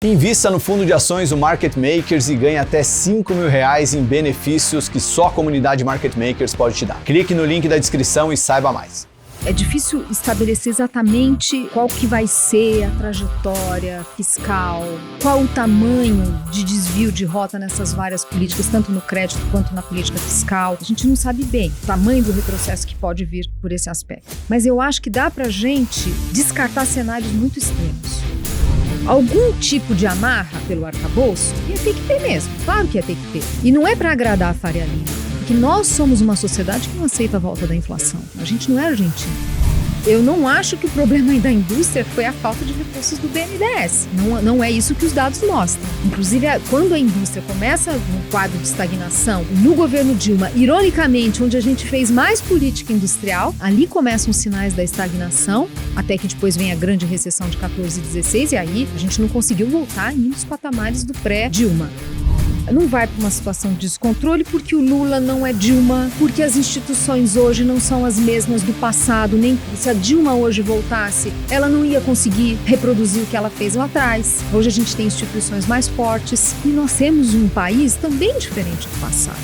Invista no fundo de ações do Market Makers e ganhe até R$5.000 em benefícios que só a comunidade Market Makers pode te dar. Clique no link da descrição e saiba mais. É difícil estabelecer exatamente qual que vai ser a trajetória fiscal, qual o tamanho de desvio de rota nessas várias políticas, tanto no crédito quanto na política fiscal. A gente não sabe bem o tamanho do retrocesso que pode vir por esse aspecto. Mas eu acho que dá pra gente descartar cenários muito extremos. Algum tipo de amarra pelo arcabouço ia ter que ter mesmo, claro que ia ter que ter. E não é para agradar a Faria Lima, porque nós somos uma sociedade que não aceita a volta da inflação. A gente não é argentino. Eu não acho que o problema da indústria foi a falta de recursos do BNDES. Não é isso que os dados mostram. Inclusive, quando a indústria começa num quadro de estagnação, no governo Dilma, ironicamente, onde a gente fez mais política industrial, ali começam os sinais da estagnação, até que depois vem a grande recessão de 14 e 16, e aí a gente não conseguiu voltar ainda aos patamares do pré-Dilma. Não vai para uma situação de descontrole porque o Lula não é Dilma, porque as instituições hoje não são as mesmas do passado, nem se a Dilma hoje voltasse, ela não ia conseguir reproduzir o que ela fez lá atrás. Hoje a gente tem instituições mais fortes e nós temos um país também diferente do passado.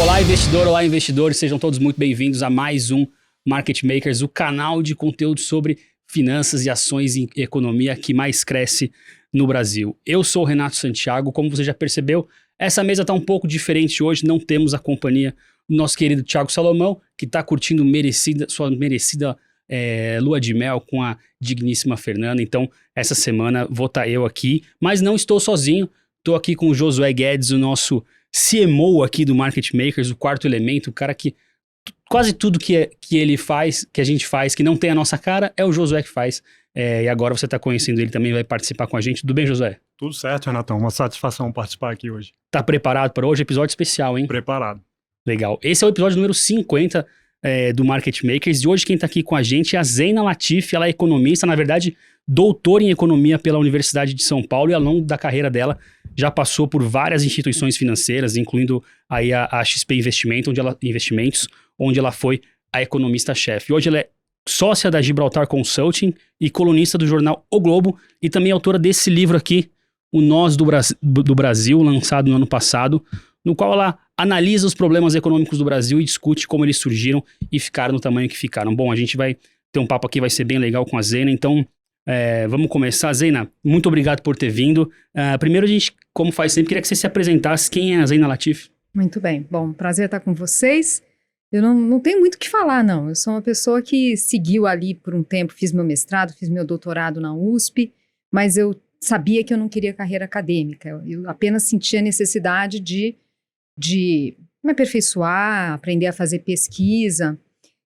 Olá, investidor, olá, investidores, sejam todos muito bem-vindos a mais um Market Makers, o canal de conteúdo sobre finanças e ações e economia que mais cresce no Brasil. Eu sou o Renato Santiago, como você já percebeu, essa mesa está um pouco diferente hoje, não temos a companhia do nosso querido Thiago Salomão, que está curtindo sua merecida lua de mel com a digníssima Fernanda, então essa semana vou estar eu aqui, mas não estou sozinho, estou aqui com o Josué Guedes, o nosso CMO aqui do Market Makers, o quarto elemento, o cara que quase tudo que ele faz, que a gente faz, que não tem a nossa cara, é o Josué que faz. E agora você está conhecendo ele também, vai participar com a gente. Tudo bem, Josué? Tudo certo, Renatão. Uma satisfação participar aqui hoje. Tá preparado para hoje? Episódio especial, hein? Preparado. Legal. Esse é o episódio número 50 do Market Makers. E hoje quem está aqui com a gente é a Zeina Latif. Ela é economista, na verdade, doutora em economia pela Universidade de São Paulo. E ao longo da carreira dela, já passou por várias instituições financeiras, incluindo aí a XP Investimentos, onde ela foi a economista-chefe. Hoje ela é sócia da Gibraltar Consulting e colunista do jornal O Globo e também autora desse livro aqui, O Nós do Brasil, lançado no ano passado, no qual ela analisa os problemas econômicos do Brasil e discute como eles surgiram e ficaram no tamanho que ficaram. Bom, a gente vai ter um papo aqui, vai ser bem legal com a Zeina, então vamos começar. Zeina, muito obrigado por ter vindo. Primeiro a gente, como faz sempre, queria que você se apresentasse. Quem é a Zeina Latif? Muito bem. Bom, prazer estar com vocês. Eu não tenho muito o que falar, não. Eu sou uma pessoa que seguiu ali por um tempo, fiz meu mestrado, fiz meu doutorado na USP, mas eu sabia que eu não queria carreira acadêmica. Eu apenas sentia a necessidade de me aperfeiçoar, aprender a fazer pesquisa.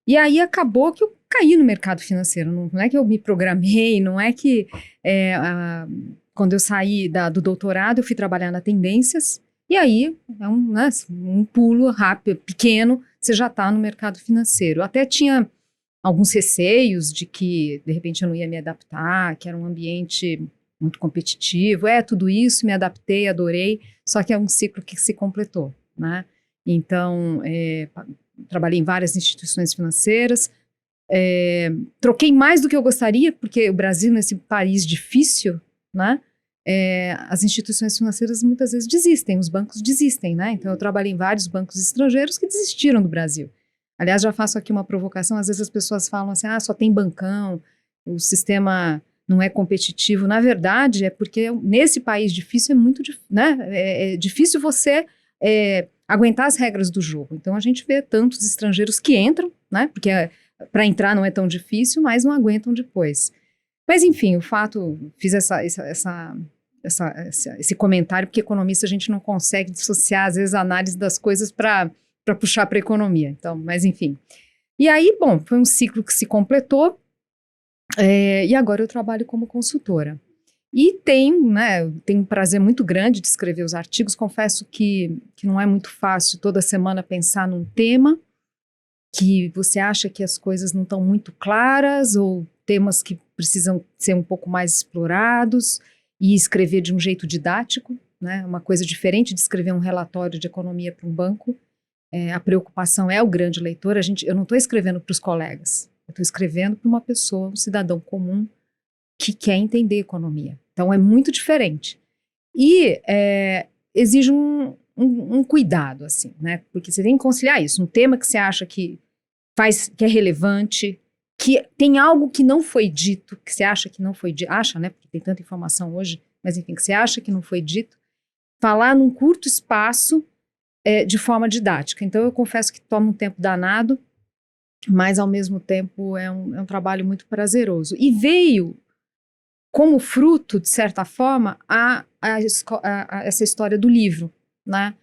E aí acabou que eu caí no mercado financeiro. Não é que eu me programei, não é que quando eu saí do doutorado, eu fui trabalhar na Tendências, e aí é um pulo rápido, pequeno, você já está no mercado financeiro. Eu até tinha alguns receios de que, de repente, eu não ia me adaptar, que era um ambiente muito competitivo. Tudo isso, me adaptei, adorei, só que é um ciclo que se completou, né? Então, trabalhei em várias instituições financeiras, troquei mais do que eu gostaria, porque o Brasil, nesse país difícil, né? As instituições financeiras muitas vezes desistem, os bancos desistem, né? Então eu trabalhei em vários bancos estrangeiros que desistiram do Brasil. Aliás, já faço aqui uma provocação, às vezes as pessoas falam assim, só tem bancão, o sistema não é competitivo. Na verdade, é porque nesse país difícil é muito difícil, né? É difícil você aguentar as regras do jogo. Então a gente vê tantos estrangeiros que entram, né? Porque para entrar não é tão difícil, mas não aguentam depois. Mas enfim, o fato, fiz esse comentário, porque economista a gente não consegue dissociar, às vezes, a análise das coisas para puxar para a economia. Então, mas enfim. E aí, bom, foi um ciclo que se completou, e agora eu trabalho como consultora. E tenho um prazer muito grande de escrever os artigos. Confesso que não é muito fácil toda semana pensar num tema que você acha que as coisas não estão muito claras, ou temas que precisam ser um pouco mais explorados, e escrever de um jeito didático, né? Uma coisa diferente de escrever um relatório de economia para um banco. A preocupação é o grande leitor. Eu não estou escrevendo para os colegas, Eu estou escrevendo para uma pessoa, um cidadão comum, que quer entender economia. Então, é muito diferente. E exige um cuidado, assim, né? Porque você tem que conciliar isso. Um tema que você acha que é relevante, que tem algo que não foi dito, que você acha que não foi dito, acha, né? Porque tem tanta informação hoje, mas enfim, que você acha que não foi dito, falar num curto espaço de forma didática. Então, eu confesso que toma um tempo danado, mas ao mesmo tempo é um trabalho muito prazeroso. E veio como fruto, de certa forma, essa história do livro, né?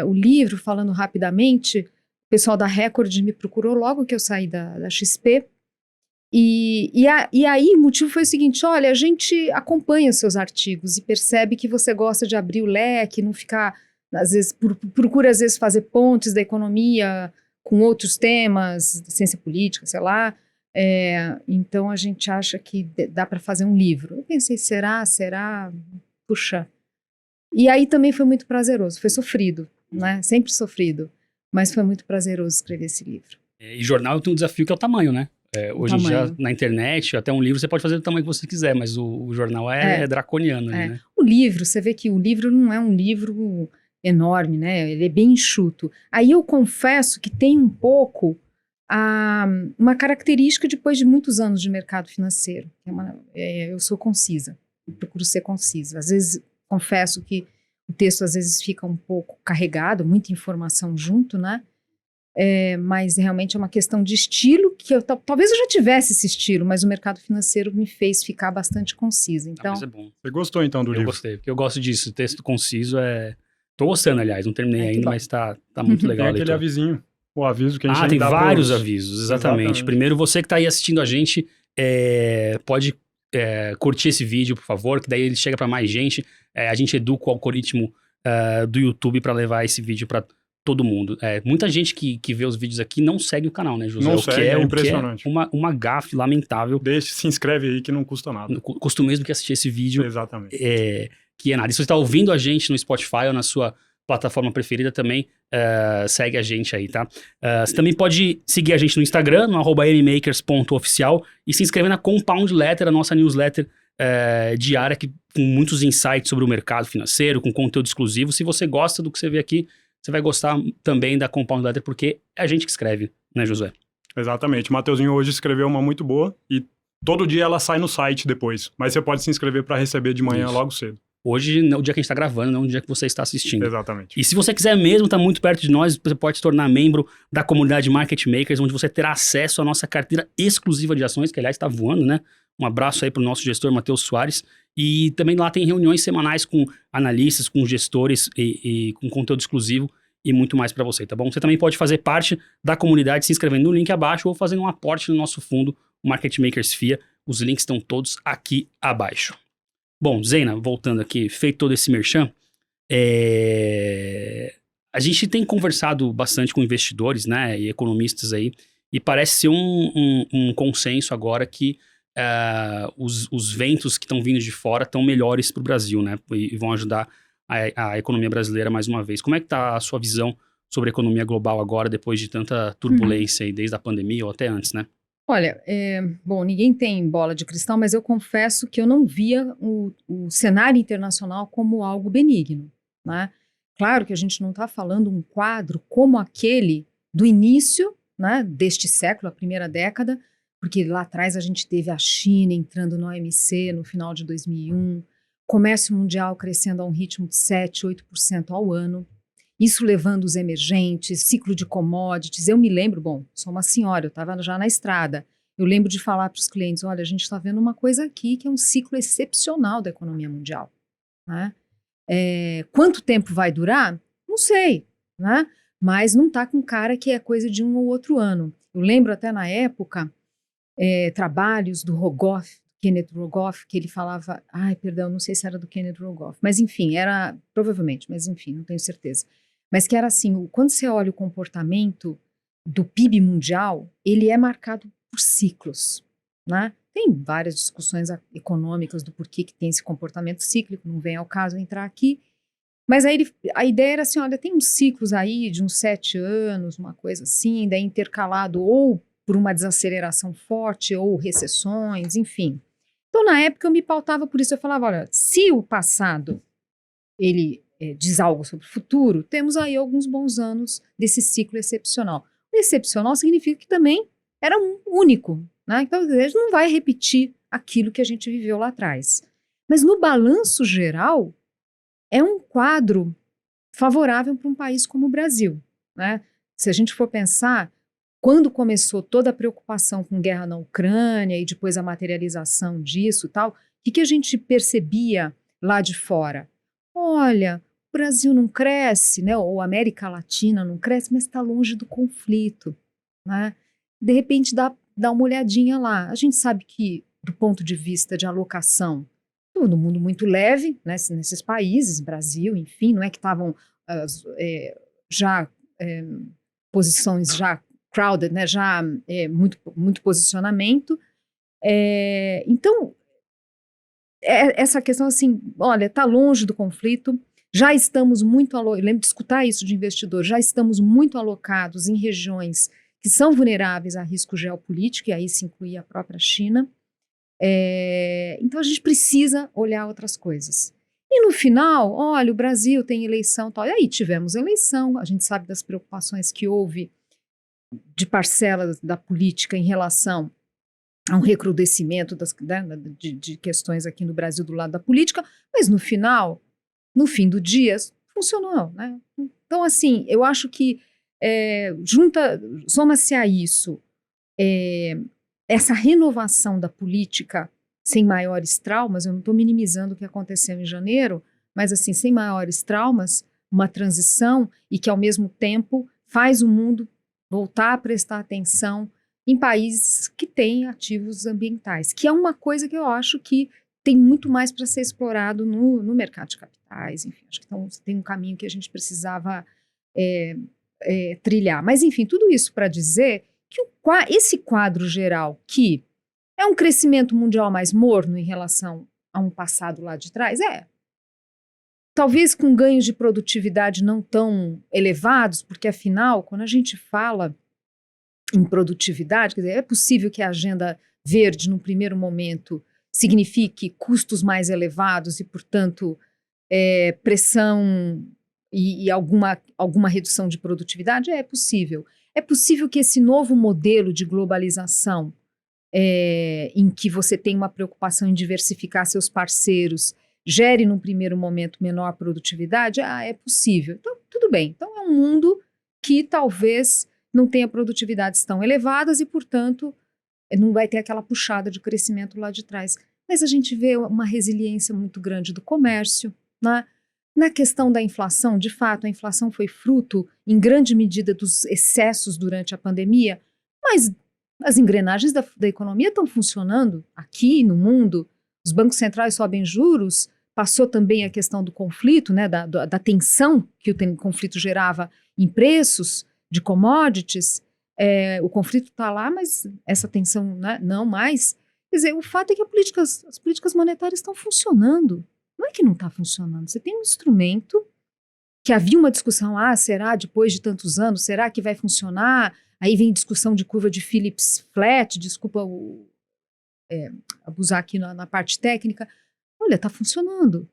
O livro, falando rapidamente, o pessoal da Record me procurou logo que eu saí da XP, e aí o motivo foi o seguinte: olha, a gente acompanha os seus artigos e percebe que você gosta de abrir o leque, não ficar, às vezes, procura às vezes fazer pontes da economia com outros temas, ciência política, sei lá, então a gente acha que dá para fazer um livro. Eu pensei, será? Puxa. E aí também foi muito prazeroso, foi sofrido, né? Sempre sofrido, mas foi muito prazeroso escrever esse livro. E jornal tem um desafio que é o tamanho, né? Hoje em dia, na internet, até um livro você pode fazer do tamanho que você quiser, mas o jornal é draconiano, né? O livro, você vê que o livro não é um livro enorme, né? Ele é bem enxuto. Aí eu confesso que tem um pouco uma característica depois de muitos anos de mercado financeiro. Eu sou concisa, eu procuro ser concisa. Às vezes, confesso que o texto às vezes fica um pouco carregado, muita informação junto, né? Mas realmente é uma questão de estilo, que talvez eu já tivesse esse estilo, mas o mercado financeiro me fez ficar bastante concisa. Então, mas é bom. Você gostou então do livro? Eu gostei, porque eu gosto disso, texto conciso Tô gostando, aliás, não terminei ainda, mas tá muito legal. Tem aquele avisinho, o aviso que a gente tem vários avisos, exatamente. Primeiro, você que tá aí assistindo a gente, pode curtir esse vídeo, por favor, que daí ele chega para mais gente. A gente educa o algoritmo do YouTube para levar esse vídeo para todo mundo. Muita gente que vê os vídeos aqui não segue o canal, né, José? Não segue, é impressionante. Que é uma gafe lamentável. Se inscreve aí que não custa nada. Custa mesmo que assistir esse vídeo. Exatamente. Que é nada. E se você está ouvindo a gente no Spotify ou na sua plataforma preferida também, segue a gente aí, tá? Você também pode seguir a gente no Instagram, no @mmakers.oficial, e se inscrever na Compound Letter, a nossa newsletter diária, com muitos insights sobre o mercado financeiro, com conteúdo exclusivo. Se você gosta do que você vê aqui, você vai gostar também da Compound Letter, porque é a gente que escreve, né, Josué? Exatamente. O Mateuzinho hoje escreveu uma muito boa e todo dia ela sai no site depois, mas você pode se inscrever para receber de manhã logo cedo. Hoje, no dia que a gente está gravando, não no dia que você está assistindo. Exatamente. E se você quiser mesmo, está muito perto de nós, você pode se tornar membro da comunidade Market Makers, onde você terá acesso à nossa carteira exclusiva de ações, que aliás está voando, né? Um abraço aí para o nosso gestor, Matheus Soares. E também lá tem reuniões semanais com analistas, com gestores e com conteúdo exclusivo e muito mais para você, tá bom? Você também pode fazer parte da comunidade se inscrevendo no link abaixo ou fazendo um aporte no nosso fundo, o Market Makers FIA. Os links estão todos aqui abaixo. Bom, Zeina, voltando aqui, feito todo esse merchan, a gente tem conversado bastante com investidores, né, e economistas aí, e parece ser um consenso agora que os ventos que estão vindo de fora estão melhores para o Brasil, né, e vão ajudar a economia brasileira mais uma vez. Como é que está a sua visão sobre a economia global agora, depois de tanta turbulência aí, desde a pandemia ou até antes, né? Olha, bom, ninguém tem bola de cristal, mas eu confesso que eu não via o cenário internacional como algo benigno, né? Claro que a gente não está falando um quadro como aquele do início, né, deste século, a primeira década, porque lá atrás a gente teve a China entrando no OMC no final de 2001, comércio mundial crescendo a um ritmo de 7, 8% ao ano, isso levando os emergentes, ciclo de commodities. Eu me lembro, bom, sou uma senhora, eu estava já na estrada, eu lembro de falar para os clientes, olha, a gente está vendo uma coisa aqui que é um ciclo excepcional da economia mundial, né? Quanto tempo vai durar? Não sei, né? Mas não está com cara que é coisa de um ou outro ano. Eu lembro até na época, trabalhos do Rogoff, Kenneth Rogoff, que ele falava, não sei se era do Kenneth Rogoff, mas enfim, era, provavelmente, mas enfim, não tenho certeza. Mas que era assim, quando você olha o comportamento do PIB mundial, ele é marcado por ciclos, né? Tem várias discussões econômicas do porquê que tem esse comportamento cíclico, não vem ao caso entrar aqui, mas aí a ideia era assim, olha, tem uns ciclos aí de uns 7 anos, uma coisa assim, daí intercalado ou por uma desaceleração forte ou recessões, enfim. Então, na época, eu me pautava por isso. Eu falava, olha, se o passado, ele diz algo sobre o futuro, temos aí alguns bons anos desse ciclo excepcional. Excepcional significa que também era único, né? Então, a gente não vai repetir aquilo que a gente viveu lá atrás. Mas no balanço geral, é um quadro favorável para um país como o Brasil, né? Se a gente for pensar, quando começou toda a preocupação com guerra na Ucrânia e depois a materialização disso e tal, o que a gente percebia lá de fora? Olha, o Brasil não cresce, né? Ou a América Latina não cresce, mas está longe do conflito, né? De repente dá uma olhadinha lá. A gente sabe que, do ponto de vista de alocação, todo mundo muito leve, né, nesses países, Brasil, enfim, não é que estavam posições já crowded, né, já muito posicionamento. Então, essa questão assim, olha, está longe do conflito, já estamos muito alocados, lembro de escutar isso de investidor, já estamos muito alocados em regiões que são vulneráveis a risco geopolítico, e aí se inclui a própria China. Então a gente precisa olhar outras coisas. E no final, olha, o Brasil tem eleição, tal. E aí tivemos eleição, a gente sabe das preocupações que houve de parcelas da política em relação a um recrudescimento de questões aqui no Brasil do lado da política, mas no final, no fim do dia, funcionou, né? Então, assim, eu acho que soma-se a isso essa renovação da política sem maiores traumas. Eu não estou minimizando o que aconteceu em janeiro, mas assim, sem maiores traumas, uma transição e que ao mesmo tempo faz o mundo voltar a prestar atenção em países que têm ativos ambientais, que é uma coisa que eu acho que tem muito mais para ser explorado no mercado de capitais, enfim, acho que tem um caminho que a gente precisava trilhar. Mas enfim, tudo isso para dizer que esse quadro geral, que é um crescimento mundial mais morno em relação a um passado lá de trás, talvez com ganhos de produtividade não tão elevados, porque afinal, quando a gente fala em produtividade, quer dizer, é possível que a agenda verde, no primeiro momento, signifique custos mais elevados e, portanto, pressão e alguma redução de produtividade? É possível. É possível que esse novo modelo de globalização, em que você tem uma preocupação em diversificar seus parceiros, gere, num primeiro momento, menor produtividade? É possível. Então, tudo bem. Então, é um mundo que talvez não tenha produtividades tão elevadas e, portanto, não vai ter aquela puxada de crescimento lá de trás. Mas a gente vê uma resiliência muito grande do comércio, né? Na questão da inflação, de fato, a inflação foi fruto, em grande medida, dos excessos durante a pandemia, mas as engrenagens da economia estão funcionando aqui no mundo. Os bancos centrais sobem juros, passou também a questão do conflito, né, da tensão que o conflito gerava em preços de commodities. O conflito está lá, mas essa tensão, né, não mais. Quer dizer, o fato é que as políticas monetárias estão funcionando. Não é que não está funcionando. Você tem um instrumento que havia uma discussão, será depois de tantos anos, será que vai funcionar? Aí vem discussão de curva de Phillips flat, desculpa abusar aqui na parte técnica. Olha, está funcionando,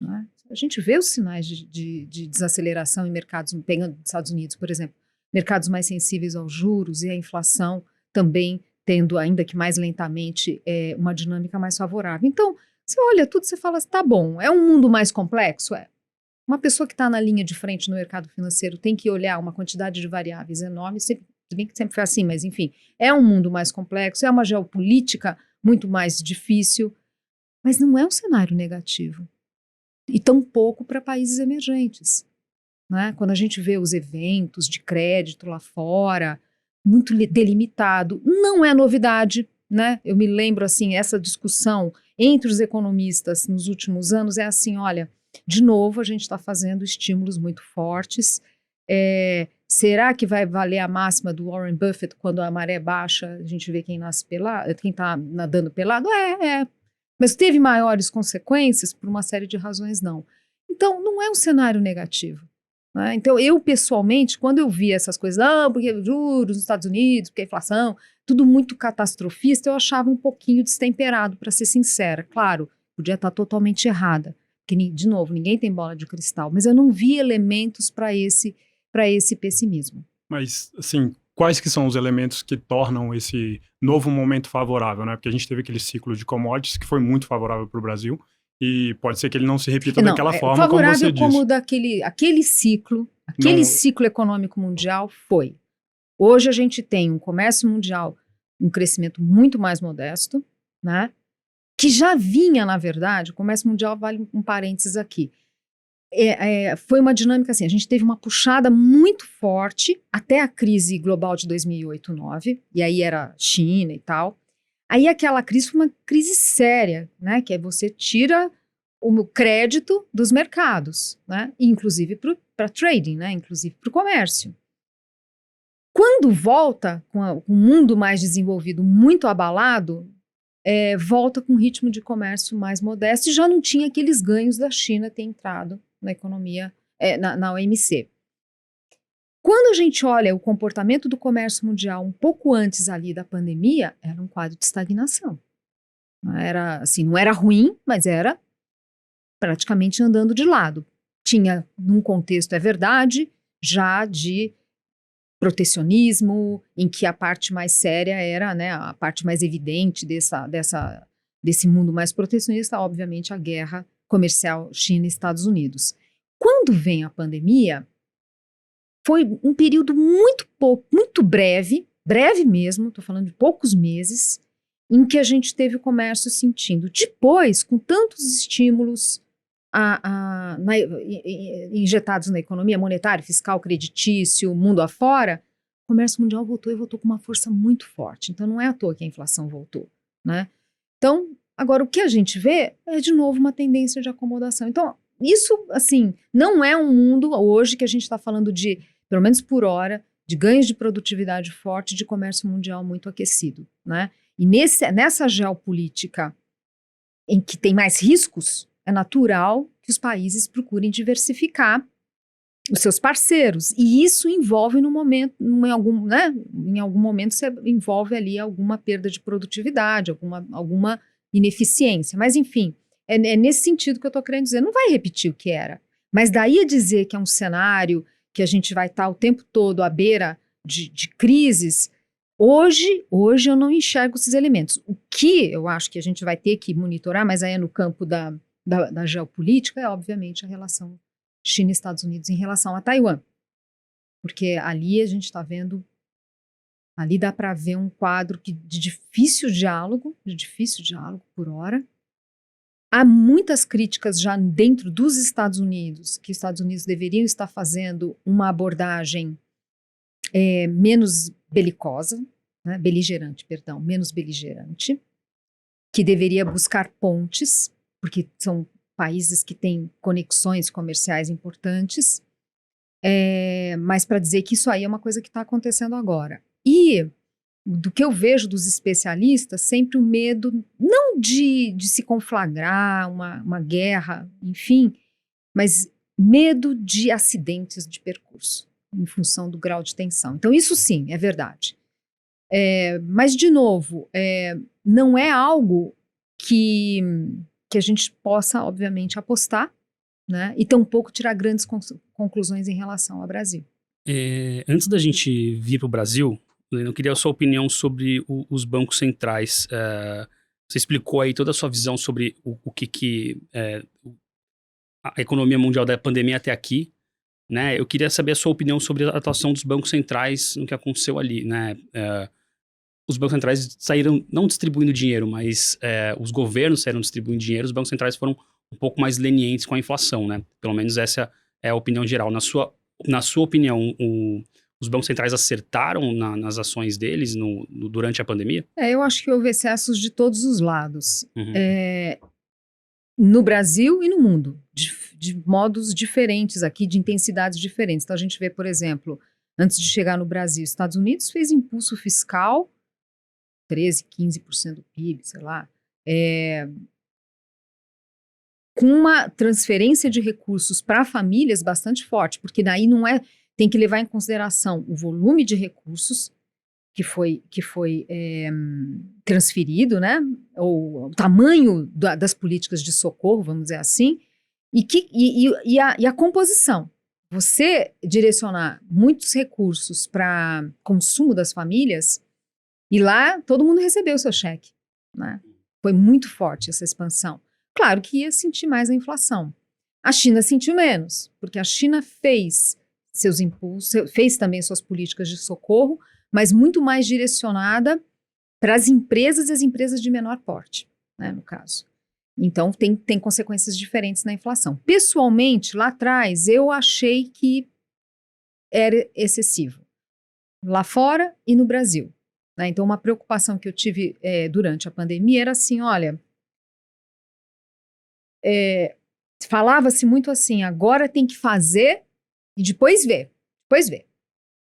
né? A gente vê os sinais de desaceleração em mercados, pegando os Estados Unidos, por exemplo, mercados mais sensíveis aos juros e à inflação também tendo, ainda que mais lentamente, uma dinâmica mais favorável. Então, você olha tudo, você fala, tá bom, é um mundo mais complexo? Uma pessoa que está na linha de frente no mercado financeiro tem que olhar uma quantidade de variáveis enorme, se bem que sempre foi assim, mas enfim, é um mundo mais complexo, é uma geopolítica muito mais difícil, mas não é um cenário negativo. E tampouco para países emergentes, né? Quando a gente vê os eventos de crédito lá fora, muito delimitado, não é novidade, né? Eu me lembro, assim, essa discussão entre os economistas nos últimos anos é assim, olha, de novo a gente está fazendo estímulos muito fortes, será que vai valer a máxima do Warren Buffett quando a maré baixa, a gente vê quem nasce pelado, quem está nadando pelado? Mas teve maiores consequências? Por uma série de razões, não. Então, não é um cenário negativo. né? Então, eu pessoalmente, quando eu vi essas coisas, porque juros nos Estados Unidos, porque a inflação, tudo muito catastrofista, eu achava um pouquinho destemperado, para ser sincera. Claro, podia estar totalmente errada, porque, de novo, ninguém tem bola de cristal, mas eu não vi elementos para esse pessimismo. Mas, assim, quais que são os elementos que tornam esse novo momento favorável, né? Porque a gente teve aquele ciclo de commodities que foi muito favorável para o Brasil e pode ser que ele não se repita daquela forma como você disse. Favorável como aquele ciclo econômico mundial foi. Hoje a gente tem um comércio mundial, um crescimento muito mais modesto, né? Que já vinha, na verdade, o comércio mundial, vale um parênteses aqui, foi uma dinâmica assim, a gente teve uma puxada muito forte até a crise global de 2008-2009, e aí era China e tal. Aí aquela crise foi uma crise séria, né? Que é você tira o crédito dos mercados, né? Inclusive para trading, né? Inclusive para o comércio. Quando volta com o mundo mais desenvolvido, muito abalado, volta com um ritmo de comércio mais modesto e já não tinha aqueles ganhos da China ter entrado na economia, na OMC. Quando a gente olha o comportamento do comércio mundial um pouco antes ali da pandemia, era um quadro de estagnação. Não era ruim, mas era praticamente andando de lado. Tinha, num contexto, é verdade, já de protecionismo, em que a parte mais séria era, né, a parte mais evidente desse mundo mais protecionista, obviamente, a guerra comercial China e Estados Unidos. Quando vem a pandemia, foi um período muito breve mesmo, estou falando de poucos meses, em que a gente teve o comércio sentindo. Depois, com tantos estímulos injetados na economia, monetário, fiscal, creditício, mundo afora, o comércio mundial voltou com uma força muito forte. Então, não é à toa que a inflação voltou, né? Então, agora, o que a gente vê é, de novo, uma tendência de acomodação. Então, isso, assim, não é um mundo hoje que a gente está falando de, pelo menos por hora, de ganhos de produtividade forte, de comércio mundial muito aquecido, né? E nessa geopolítica em que tem mais riscos, é natural que os países procurem diversificar os seus parceiros. E isso envolve em algum momento você envolve ali alguma perda de produtividade, alguma ineficiência. Mas, enfim, é nesse sentido que eu estou querendo dizer. Não vai repetir o que era. Mas daí a dizer que é um cenário que a gente vai estar o tempo todo à beira de crises, hoje eu não enxergo esses elementos. O que eu acho que a gente vai ter que monitorar, mas aí é no campo da geopolítica, é obviamente a relação China e Estados Unidos em relação a Taiwan. Porque ali a gente está vendo, ali dá para ver um quadro de difícil diálogo por hora. Há muitas críticas já dentro dos Estados Unidos, que os Estados Unidos deveriam estar fazendo uma abordagem menos belicosa, né, menos beligerante, que deveria buscar pontes, porque são países que têm conexões comerciais importantes, mas para dizer que isso aí é uma coisa que está acontecendo agora. E do que eu vejo dos especialistas, sempre o medo, não de se conflagrar uma guerra, enfim, mas medo de acidentes de percurso, em função do grau de tensão. Então, isso sim, é verdade. Mas, de novo, não é algo que a gente possa, obviamente, apostar, né? E tampouco tirar grandes conclusões em relação ao Brasil. Antes da gente vir para o Brasil, eu queria a sua opinião sobre os bancos centrais. Você explicou aí toda a sua visão sobre o que a economia mundial da pandemia até aqui, né? Eu queria saber a sua opinião sobre a atuação dos bancos centrais no que aconteceu ali, né? Os bancos centrais saíram não distribuindo dinheiro, mas os governos saíram distribuindo dinheiro, os bancos centrais foram um pouco mais lenientes com a inflação, né? Pelo menos essa é a opinião geral. Na sua opinião, os bancos centrais acertaram nas ações deles durante a pandemia? Eu acho que houve excessos de todos os lados. Uhum. No Brasil e no mundo, de modos diferentes aqui, de intensidades diferentes. Então, a gente vê, por exemplo, antes de chegar no Brasil, Estados Unidos fez impulso fiscal, 13%, 15% do PIB, sei lá. com uma transferência de recursos para famílias bastante forte, porque daí tem que levar em consideração o volume de recursos que foi transferido, né? Ou o tamanho das políticas de socorro, vamos dizer assim, e a composição. Você direcionar muitos recursos para consumo das famílias, e lá todo mundo recebeu o seu cheque, né? Foi muito forte essa expansão. Claro que ia sentir mais a inflação. A China sentiu menos, porque a China fez seus impulsos, fez também suas políticas de socorro, mas muito mais direcionada para as empresas e as empresas de menor porte, né, no caso. Então, tem consequências diferentes na inflação. Pessoalmente, lá atrás, eu achei que era excessivo. Lá fora e no Brasil. Né? Então, uma preocupação que eu tive durante a pandemia era assim, olha, falava-se muito assim, agora tem que fazer e depois ver.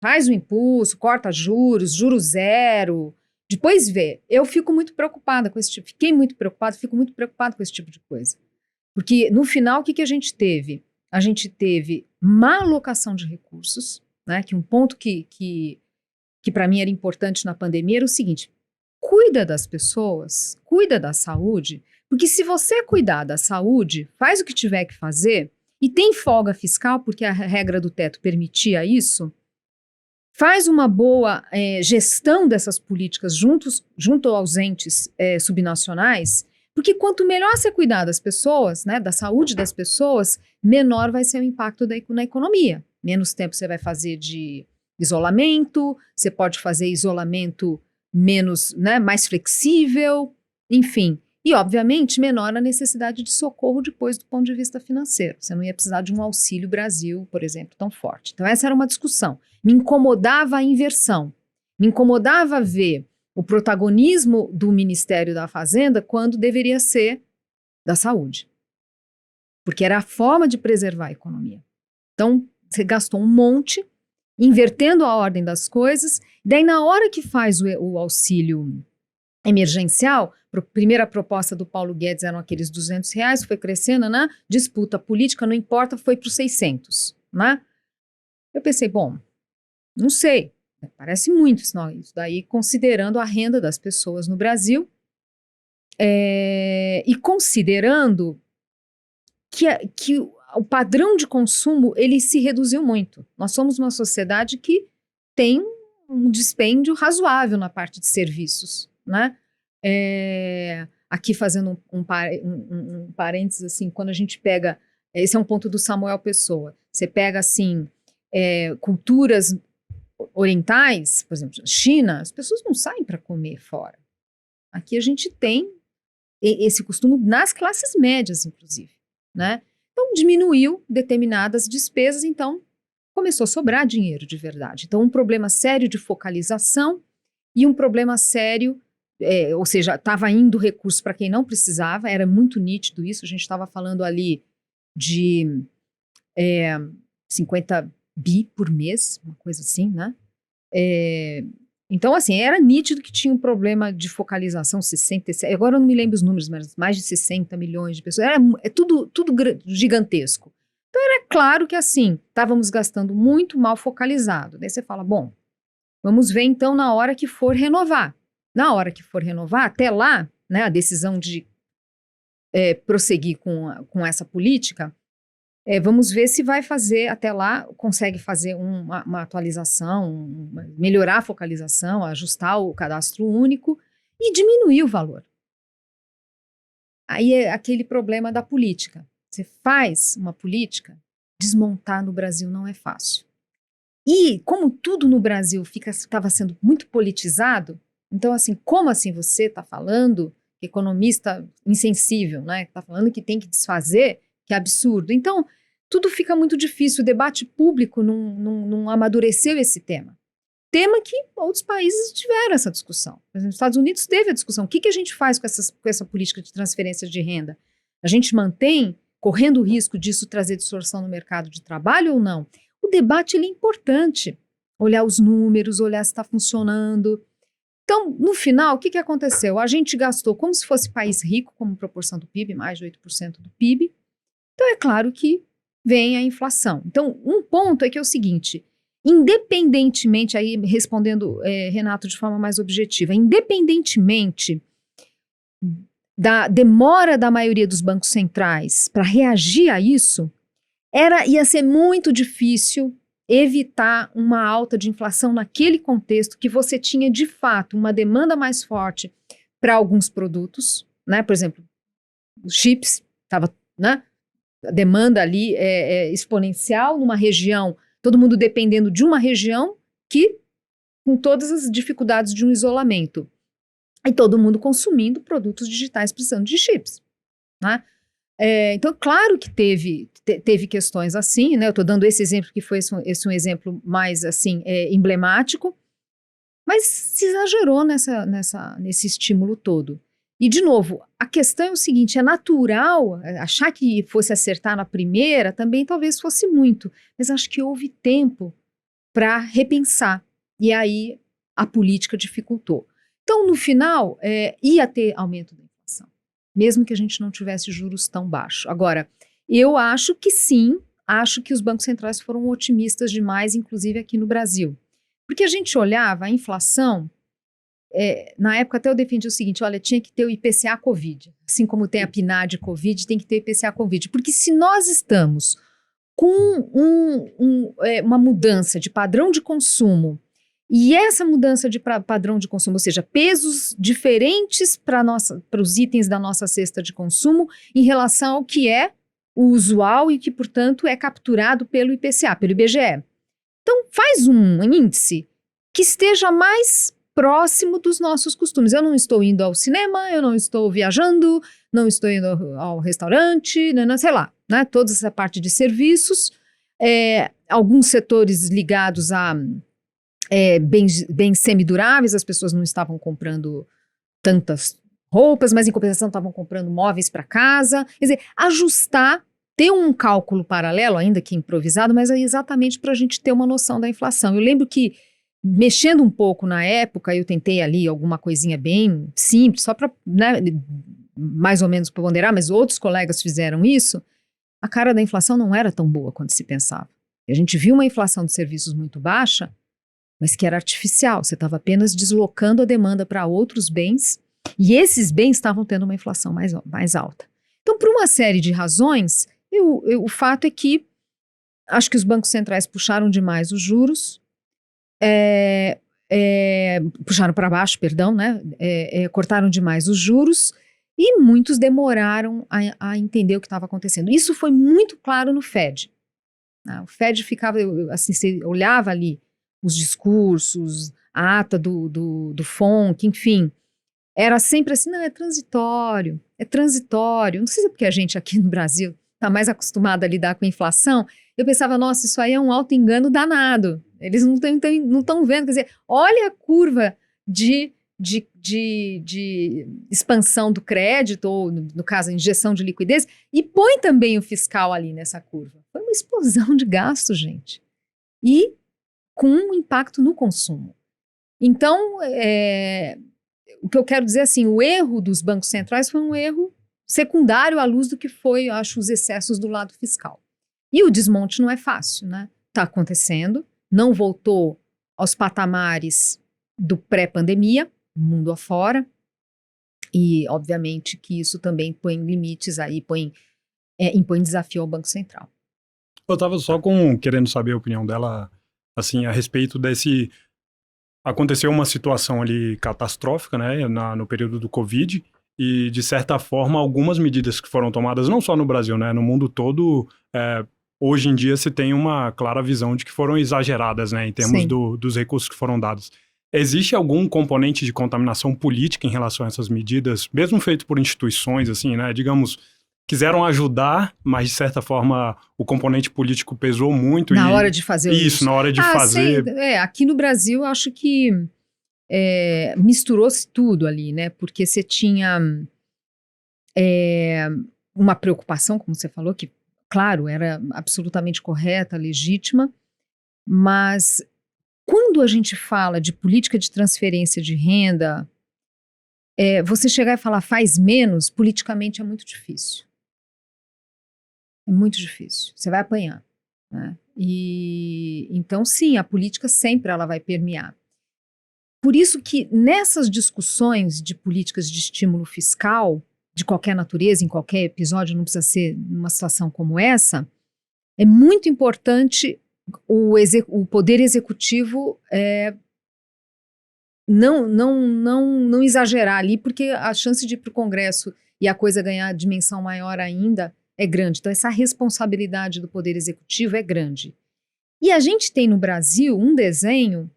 Faz o impulso, corta juros, juro zero, depois vê. Eu fico muito preocupada com esse tipo, fico muito preocupada com esse tipo de coisa. Porque no final, o que a gente teve? A gente teve má alocação de recursos, né? Que um ponto que para mim era importante na pandemia era o seguinte, cuida das pessoas, cuida da saúde, porque se você cuidar da saúde, faz o que tiver que fazer, e tem folga fiscal, porque a regra do teto permitia isso, faz uma boa gestão dessas políticas junto aos entes subnacionais, porque quanto melhor você cuidar das pessoas, né, da saúde das pessoas, menor vai ser o impacto na economia. Menos tempo você vai fazer de isolamento, você pode fazer isolamento menos, né, mais flexível, enfim. E, obviamente, menor a necessidade de socorro depois do ponto de vista financeiro. Você não ia precisar de um Auxílio Brasil, por exemplo, tão forte. Então, essa era uma discussão. Me incomodava a inversão. Me incomodava ver o protagonismo do Ministério da Fazenda quando deveria ser da saúde. Porque era a forma de preservar a economia. Então, você gastou um monte, invertendo a ordem das coisas. Daí, na hora que faz o auxílio emergencial, primeira proposta do Paulo Guedes eram aqueles R$200, foi crescendo, né? Disputa política, não importa, foi para os 600, né? Eu pensei, bom, não sei, parece muito isso daí, considerando a renda das pessoas no Brasil e considerando que o padrão de consumo, ele se reduziu muito. Nós somos uma sociedade que tem um dispêndio razoável na parte de serviços, né? Aqui fazendo um parênteses, assim, quando a gente pega, esse é um ponto do Samuel Pessoa, você pega, assim, culturas orientais, por exemplo, China, as pessoas não saem para comer fora. Aqui a gente tem esse costume nas classes médias, inclusive, né? Então, diminuiu determinadas despesas, então começou a sobrar dinheiro de verdade. Então, um problema sério de focalização e um problema sério, ou seja, estava indo recurso para quem não precisava, era muito nítido isso, a gente estava falando ali de 50 bi por mês, uma coisa assim, né? Então, assim, era nítido que tinha um problema de focalização, 67, agora eu não me lembro os números, mas mais de 60 milhões de pessoas, tudo gigantesco. Então, era claro que, assim, estávamos gastando muito mal focalizado. Daí você fala, bom, vamos ver, então, na hora que for renovar. Na hora que for renovar, até lá, né, a decisão de prosseguir com essa política, vamos ver se vai fazer, até lá, consegue fazer uma atualização, melhorar a focalização, ajustar o cadastro único e diminuir o valor. Aí é aquele problema da política. Você faz uma política, desmontar no Brasil não é fácil. E como tudo no Brasil estava sendo muito politizado, então assim, como assim você está falando, economista insensível, né, está falando que tem que desfazer, que é absurdo. Então, tudo fica muito difícil, o debate público não amadureceu esse tema. Tema que outros países tiveram essa discussão. Por exemplo, os Estados Unidos teve a discussão. O que a gente faz com essa política de transferência de renda? A gente mantém, correndo o risco disso trazer distorção no mercado de trabalho ou não? O debate ele é importante. Olhar os números, olhar se está funcionando. Então, no final, o que aconteceu? A gente gastou como se fosse país rico, como proporção do PIB, mais de 8% do PIB. Então, é claro que vem a inflação. Então, um ponto é que é o seguinte, independentemente, aí respondendo Renato de forma mais objetiva, independentemente da demora da maioria dos bancos centrais para reagir a isso, ia ser muito difícil evitar uma alta de inflação naquele contexto que você tinha, de fato, uma demanda mais forte para alguns produtos, né? Por exemplo, os chips, estava, né? A demanda ali exponencial numa região, todo mundo dependendo de uma região que, com todas as dificuldades de um isolamento, e todo mundo consumindo produtos digitais precisando de chips, né? Então, claro que teve questões assim, né? Eu estou dando esse exemplo que foi esse um exemplo mais assim emblemático, mas se exagerou nesse estímulo todo. E, de novo, a questão é o seguinte, é natural, achar que fosse acertar na primeira também talvez fosse muito, mas acho que houve tempo para repensar, e aí a política dificultou. Então, no final, ia ter aumento da inflação, mesmo que a gente não tivesse juros tão baixos. Agora, eu acho que sim, acho que os bancos centrais foram otimistas demais, inclusive aqui no Brasil. Porque a gente olhava a inflação, na época até eu defendi o seguinte, olha, tinha que ter o IPCA Covid, assim como tem a PNAD Covid, tem que ter o IPCA Covid, porque se nós estamos com uma mudança de padrão de consumo, e essa mudança de padrão de consumo, ou seja, pesos diferentes para os itens da nossa cesta de consumo em relação ao que é o usual e que, portanto, é capturado pelo IPCA, pelo IBGE. Então, faz um índice que esteja mais próximo dos nossos costumes. Eu não estou indo ao cinema, eu não estou viajando, não estou indo ao restaurante, sei lá, né? Toda essa parte de serviços, alguns setores ligados a bens semiduráveis, as pessoas não estavam comprando tantas roupas, mas em compensação estavam comprando móveis para casa. Quer dizer, ajustar, ter um cálculo paralelo, ainda que improvisado, mas é exatamente para a gente ter uma noção da inflação. Eu lembro que, mexendo um pouco na época, eu tentei ali alguma coisinha bem simples, só para, né, mais ou menos ponderar, mas outros colegas fizeram isso, a cara da inflação não era tão boa quanto se pensava. E a gente viu uma inflação de serviços muito baixa, mas que era artificial, você estava apenas deslocando a demanda para outros bens, e esses bens estavam tendo uma inflação mais alta. Então, por uma série de razões, o fato é que acho que os bancos centrais puxaram demais os juros, puxaram para baixo, perdão, né? Cortaram demais os juros, e muitos demoraram a entender o que estava acontecendo. Isso foi muito claro no Fed. O Fed ficava, assim, você olhava ali os discursos, a ata do FONC, enfim, era sempre assim, não, é transitório. Não sei se é porque a gente aqui no Brasil está mais acostumado a lidar com a inflação, eu pensava, nossa, isso aí é um auto-engano danado, eles não estão vendo, quer dizer, olha a curva de expansão do crédito, ou no caso, a injeção de liquidez, e põe também o fiscal ali nessa curva. Foi uma explosão de gasto, gente. E com um impacto no consumo. Então, o que eu quero dizer assim, o erro dos bancos centrais foi um erro secundário à luz do que foi, eu acho, os excessos do lado fiscal. E o desmonte não é fácil, né? Está acontecendo, não voltou aos patamares do pré-pandemia, mundo afora, e obviamente que isso também põe limites aí, impõe desafio ao Banco Central. Eu estava só querendo saber a opinião dela, assim, a respeito desse... Aconteceu uma situação ali catastrófica, né, no período do Covid, e, de certa forma, algumas medidas que foram tomadas, não só no Brasil, né, no mundo todo, hoje em dia se tem uma clara visão de que foram exageradas, né, em termos dos recursos que foram dados. Existe algum componente de contaminação política em relação a essas medidas, mesmo feito por instituições, assim, né, digamos... Quiseram ajudar, mas de certa forma o componente político pesou muito. Na hora de fazer isso. Na hora de fazer. Aqui no Brasil, acho que misturou-se tudo ali, né? Porque você tinha uma preocupação, como você falou, que, claro, era absolutamente correta, legítima, mas quando a gente fala de política de transferência de renda, você chegar e falar faz menos, politicamente é muito difícil. É muito difícil. Você vai apanhar, né? E então, sim, a política sempre ela vai permear. Por isso que nessas discussões de políticas de estímulo fiscal, de qualquer natureza, em qualquer episódio, não precisa ser numa situação como essa, é muito importante o poder executivo não exagerar ali, porque a chance de ir para o Congresso e a coisa ganhar dimensão maior ainda é grande. Então, essa responsabilidade do poder executivo é grande. E a gente tem no Brasil um desenho,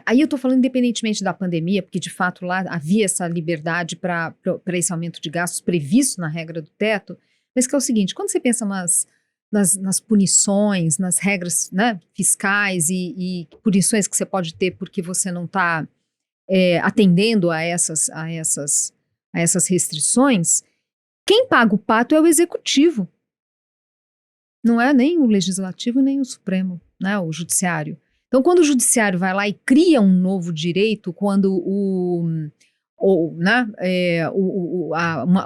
aí eu estou falando independentemente da pandemia, porque de fato lá havia essa liberdade para esse aumento de gastos previsto na regra do teto, mas que é o seguinte, quando você pensa nas punições, nas regras, né, fiscais e punições que você pode ter porque você não está atendendo a essas restrições, quem paga o pato é o executivo. Não é nem o legislativo nem o Supremo, né, o judiciário. Então, quando o judiciário vai lá e cria um novo direito, quando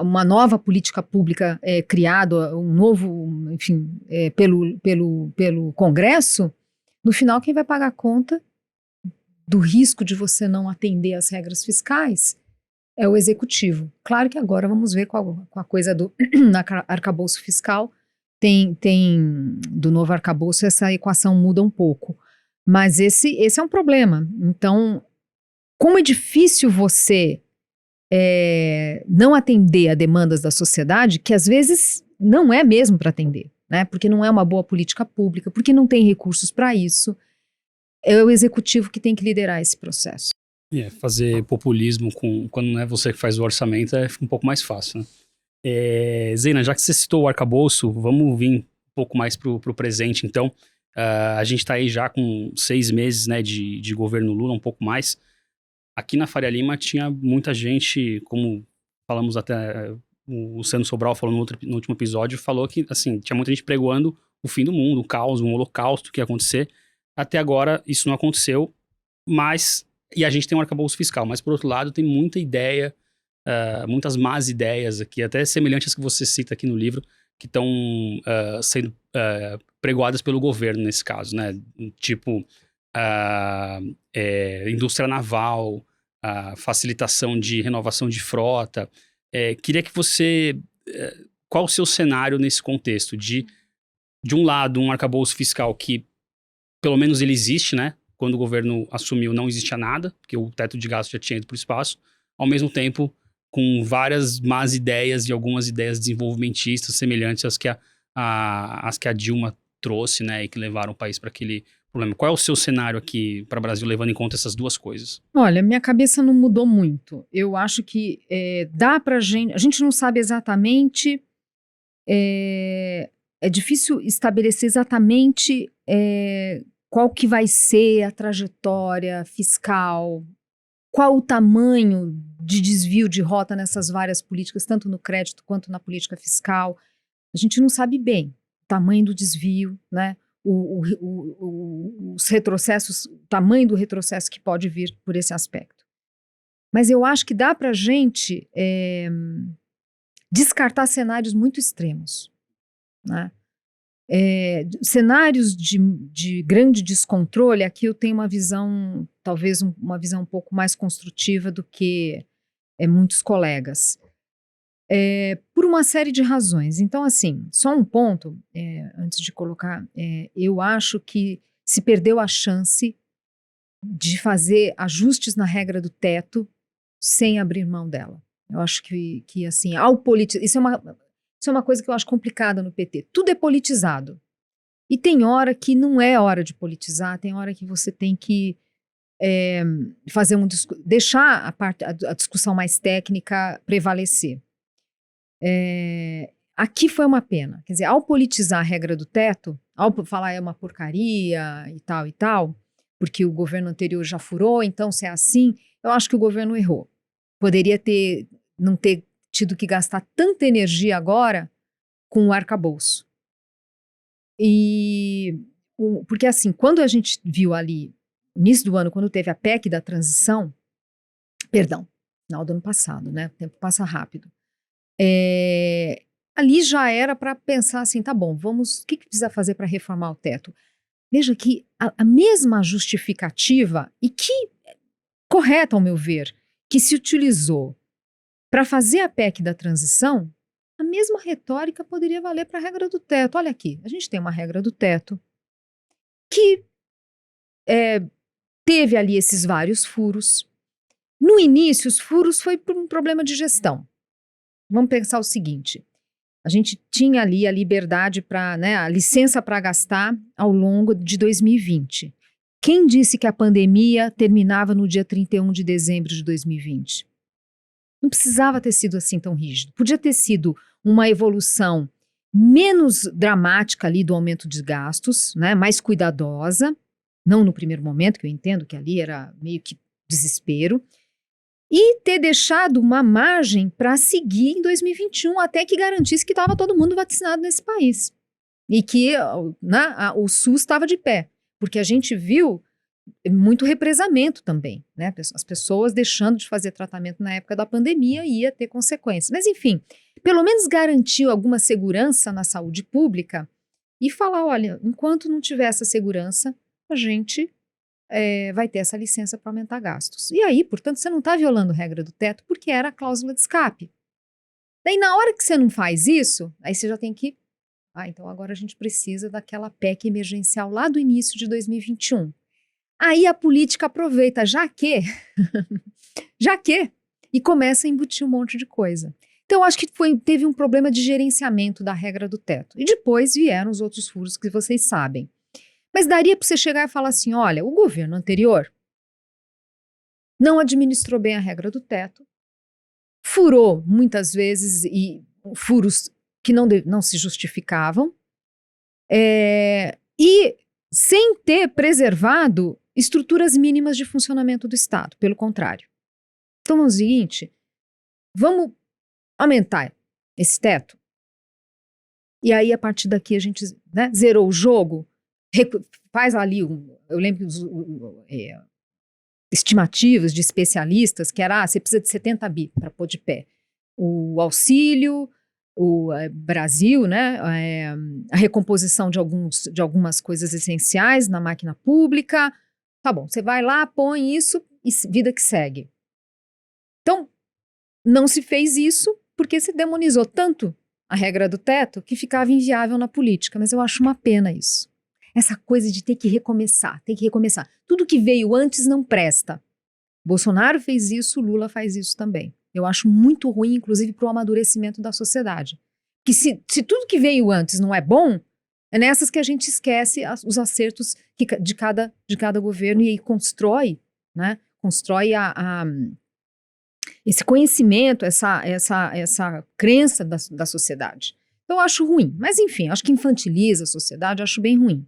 uma nova política pública é criada, um novo, enfim, pelo Congresso, no final quem vai pagar a conta do risco de você não atender às regras fiscais é o executivo. Claro que agora vamos ver com a coisa do arcabouço fiscal, do novo arcabouço, essa equação muda um pouco. Mas esse é um problema. Então, como é difícil você não atender a demandas da sociedade, que às vezes não é mesmo para atender, né? Porque não é uma boa política pública, porque não tem recursos para isso, é o executivo que tem que liderar esse processo. Fazer populismo quando não é você que faz o orçamento fica um pouco mais fácil, né? Zeina, já que você citou o arcabouço, vamos vir um pouco mais pro presente, então. A gente está aí já com 6 meses, né, de governo Lula, um pouco mais. Aqui na Faria Lima tinha muita gente, como falamos até, o Luciano Sobral falou no último episódio, falou que, assim, tinha muita gente pregoando o fim do mundo, o caos, um holocausto que ia acontecer. Até agora isso não aconteceu, e a gente tem um arcabouço fiscal, mas por outro lado tem muita ideia, muitas más ideias aqui, até semelhantes às que você cita aqui no livro, que estão sendo pregoadas pelo governo nesse caso, né? Tipo, indústria naval, facilitação de renovação de frota. Queria que você... qual o seu cenário nesse contexto? De um lado, um arcabouço fiscal que, pelo menos ele existe, né? Quando o governo assumiu, não existia nada, porque o teto de gasto já tinha ido para o espaço. Ao mesmo tempo, com várias más ideias e algumas ideias desenvolvimentistas semelhantes às que a Dilma trouxe, né, e que levaram o país para aquele problema. Qual é o seu cenário aqui para o Brasil, levando em conta essas duas coisas? Olha, minha cabeça não mudou muito. Eu acho que dá para a gente não sabe exatamente, é difícil estabelecer exatamente qual que vai ser a trajetória fiscal, qual o tamanho de desvio de rota nessas várias políticas, tanto no crédito quanto na política fiscal. A gente não sabe bem o tamanho do desvio, né? Os retrocessos, o tamanho do retrocesso que pode vir por esse aspecto. Mas eu acho que dá para a gente descartar cenários muito extremos, né? Cenários de grande descontrole, aqui eu tenho uma visão, talvez uma visão um pouco mais construtiva do que muitos colegas. Por uma série de razões. Então, assim, só um ponto, antes de colocar, eu acho que se perdeu a chance de fazer ajustes na regra do teto sem abrir mão dela. Eu acho que assim, ao politizar, isso é uma coisa que eu acho complicada no PT. Tudo é politizado. E tem hora que não é hora de politizar, tem hora que você tem que fazer deixar a discussão mais técnica prevalecer. Aqui foi uma pena. Quer dizer, ao politizar a regra do teto, ao falar é uma porcaria e tal, porque o governo anterior já furou, então se é assim, eu acho que o governo errou. Poderia não ter tido que gastar tanta energia agora com o arcabouço. E Porque assim, quando a gente viu ali, no início do ano, quando teve a PEC da transição, perdão, final do ano passado, né? O tempo passa rápido. Ali já era para pensar assim, tá bom, o que precisa fazer para reformar o teto? Veja que a mesma justificativa, e que correta ao meu ver, que se utilizou para fazer a PEC da transição, a mesma retórica poderia valer para a regra do teto. Olha aqui, a gente tem uma regra do teto que teve ali esses vários furos. No início, os furos foi por um problema de gestão. Vamos pensar o seguinte, a gente tinha ali a liberdade para, né, a licença para gastar ao longo de 2020. Quem disse que a pandemia terminava no dia 31 de dezembro de 2020? Não precisava ter sido assim tão rígido. Podia ter sido uma evolução menos dramática ali do aumento de gastos, né, mais cuidadosa, não no primeiro momento, que eu entendo que ali era meio que desespero, e ter deixado uma margem para seguir em 2021, até que garantisse que estava todo mundo vacinado nesse país. E que o SUS estava de pé. Porque a gente viu muito represamento também, né? As pessoas deixando de fazer tratamento na época da pandemia ia ter consequências. Mas, enfim, pelo menos garantiu alguma segurança na saúde pública e falar, olha, enquanto não tiver essa segurança, a gente vai ter essa licença para aumentar gastos. E aí, portanto, você não está violando a regra do teto porque era a cláusula de escape. Daí, na hora que você não faz isso, aí você já tem que... então agora a gente precisa daquela PEC emergencial lá do início de 2021. Aí a política aproveita, já que, e começa a embutir um monte de coisa. Então, eu acho que teve um problema de gerenciamento da regra do teto. E depois vieram os outros furos que vocês sabem. Mas daria para você chegar e falar assim, olha, o governo anterior não administrou bem a regra do teto, furou muitas vezes e furos que não se justificavam, e sem ter preservado estruturas mínimas de funcionamento do Estado, pelo contrário. Então, é o seguinte, vamos aumentar esse teto, e aí a partir daqui a gente, né, zerou o jogo, faz ali, eu lembro estimativas de especialistas, que era, você precisa de 70 bi para pôr de pé o auxílio, o Brasil, né, a recomposição de algumas coisas essenciais na máquina pública. Tá bom, você vai lá, põe isso e vida que segue. Então, não se fez isso porque se demonizou tanto a regra do teto que ficava inviável na política, mas eu acho uma pena isso. Essa coisa de ter que recomeçar. Tudo que veio antes não presta. Bolsonaro fez isso, Lula faz isso também. Eu acho muito ruim, inclusive, para o amadurecimento da sociedade. Que se tudo que veio antes não é bom, é nessas que a gente esquece os acertos de cada governo e aí constrói, né? Constrói esse conhecimento, essa crença da sociedade. Então, eu acho ruim. Mas, enfim, acho que infantiliza a sociedade, acho bem ruim.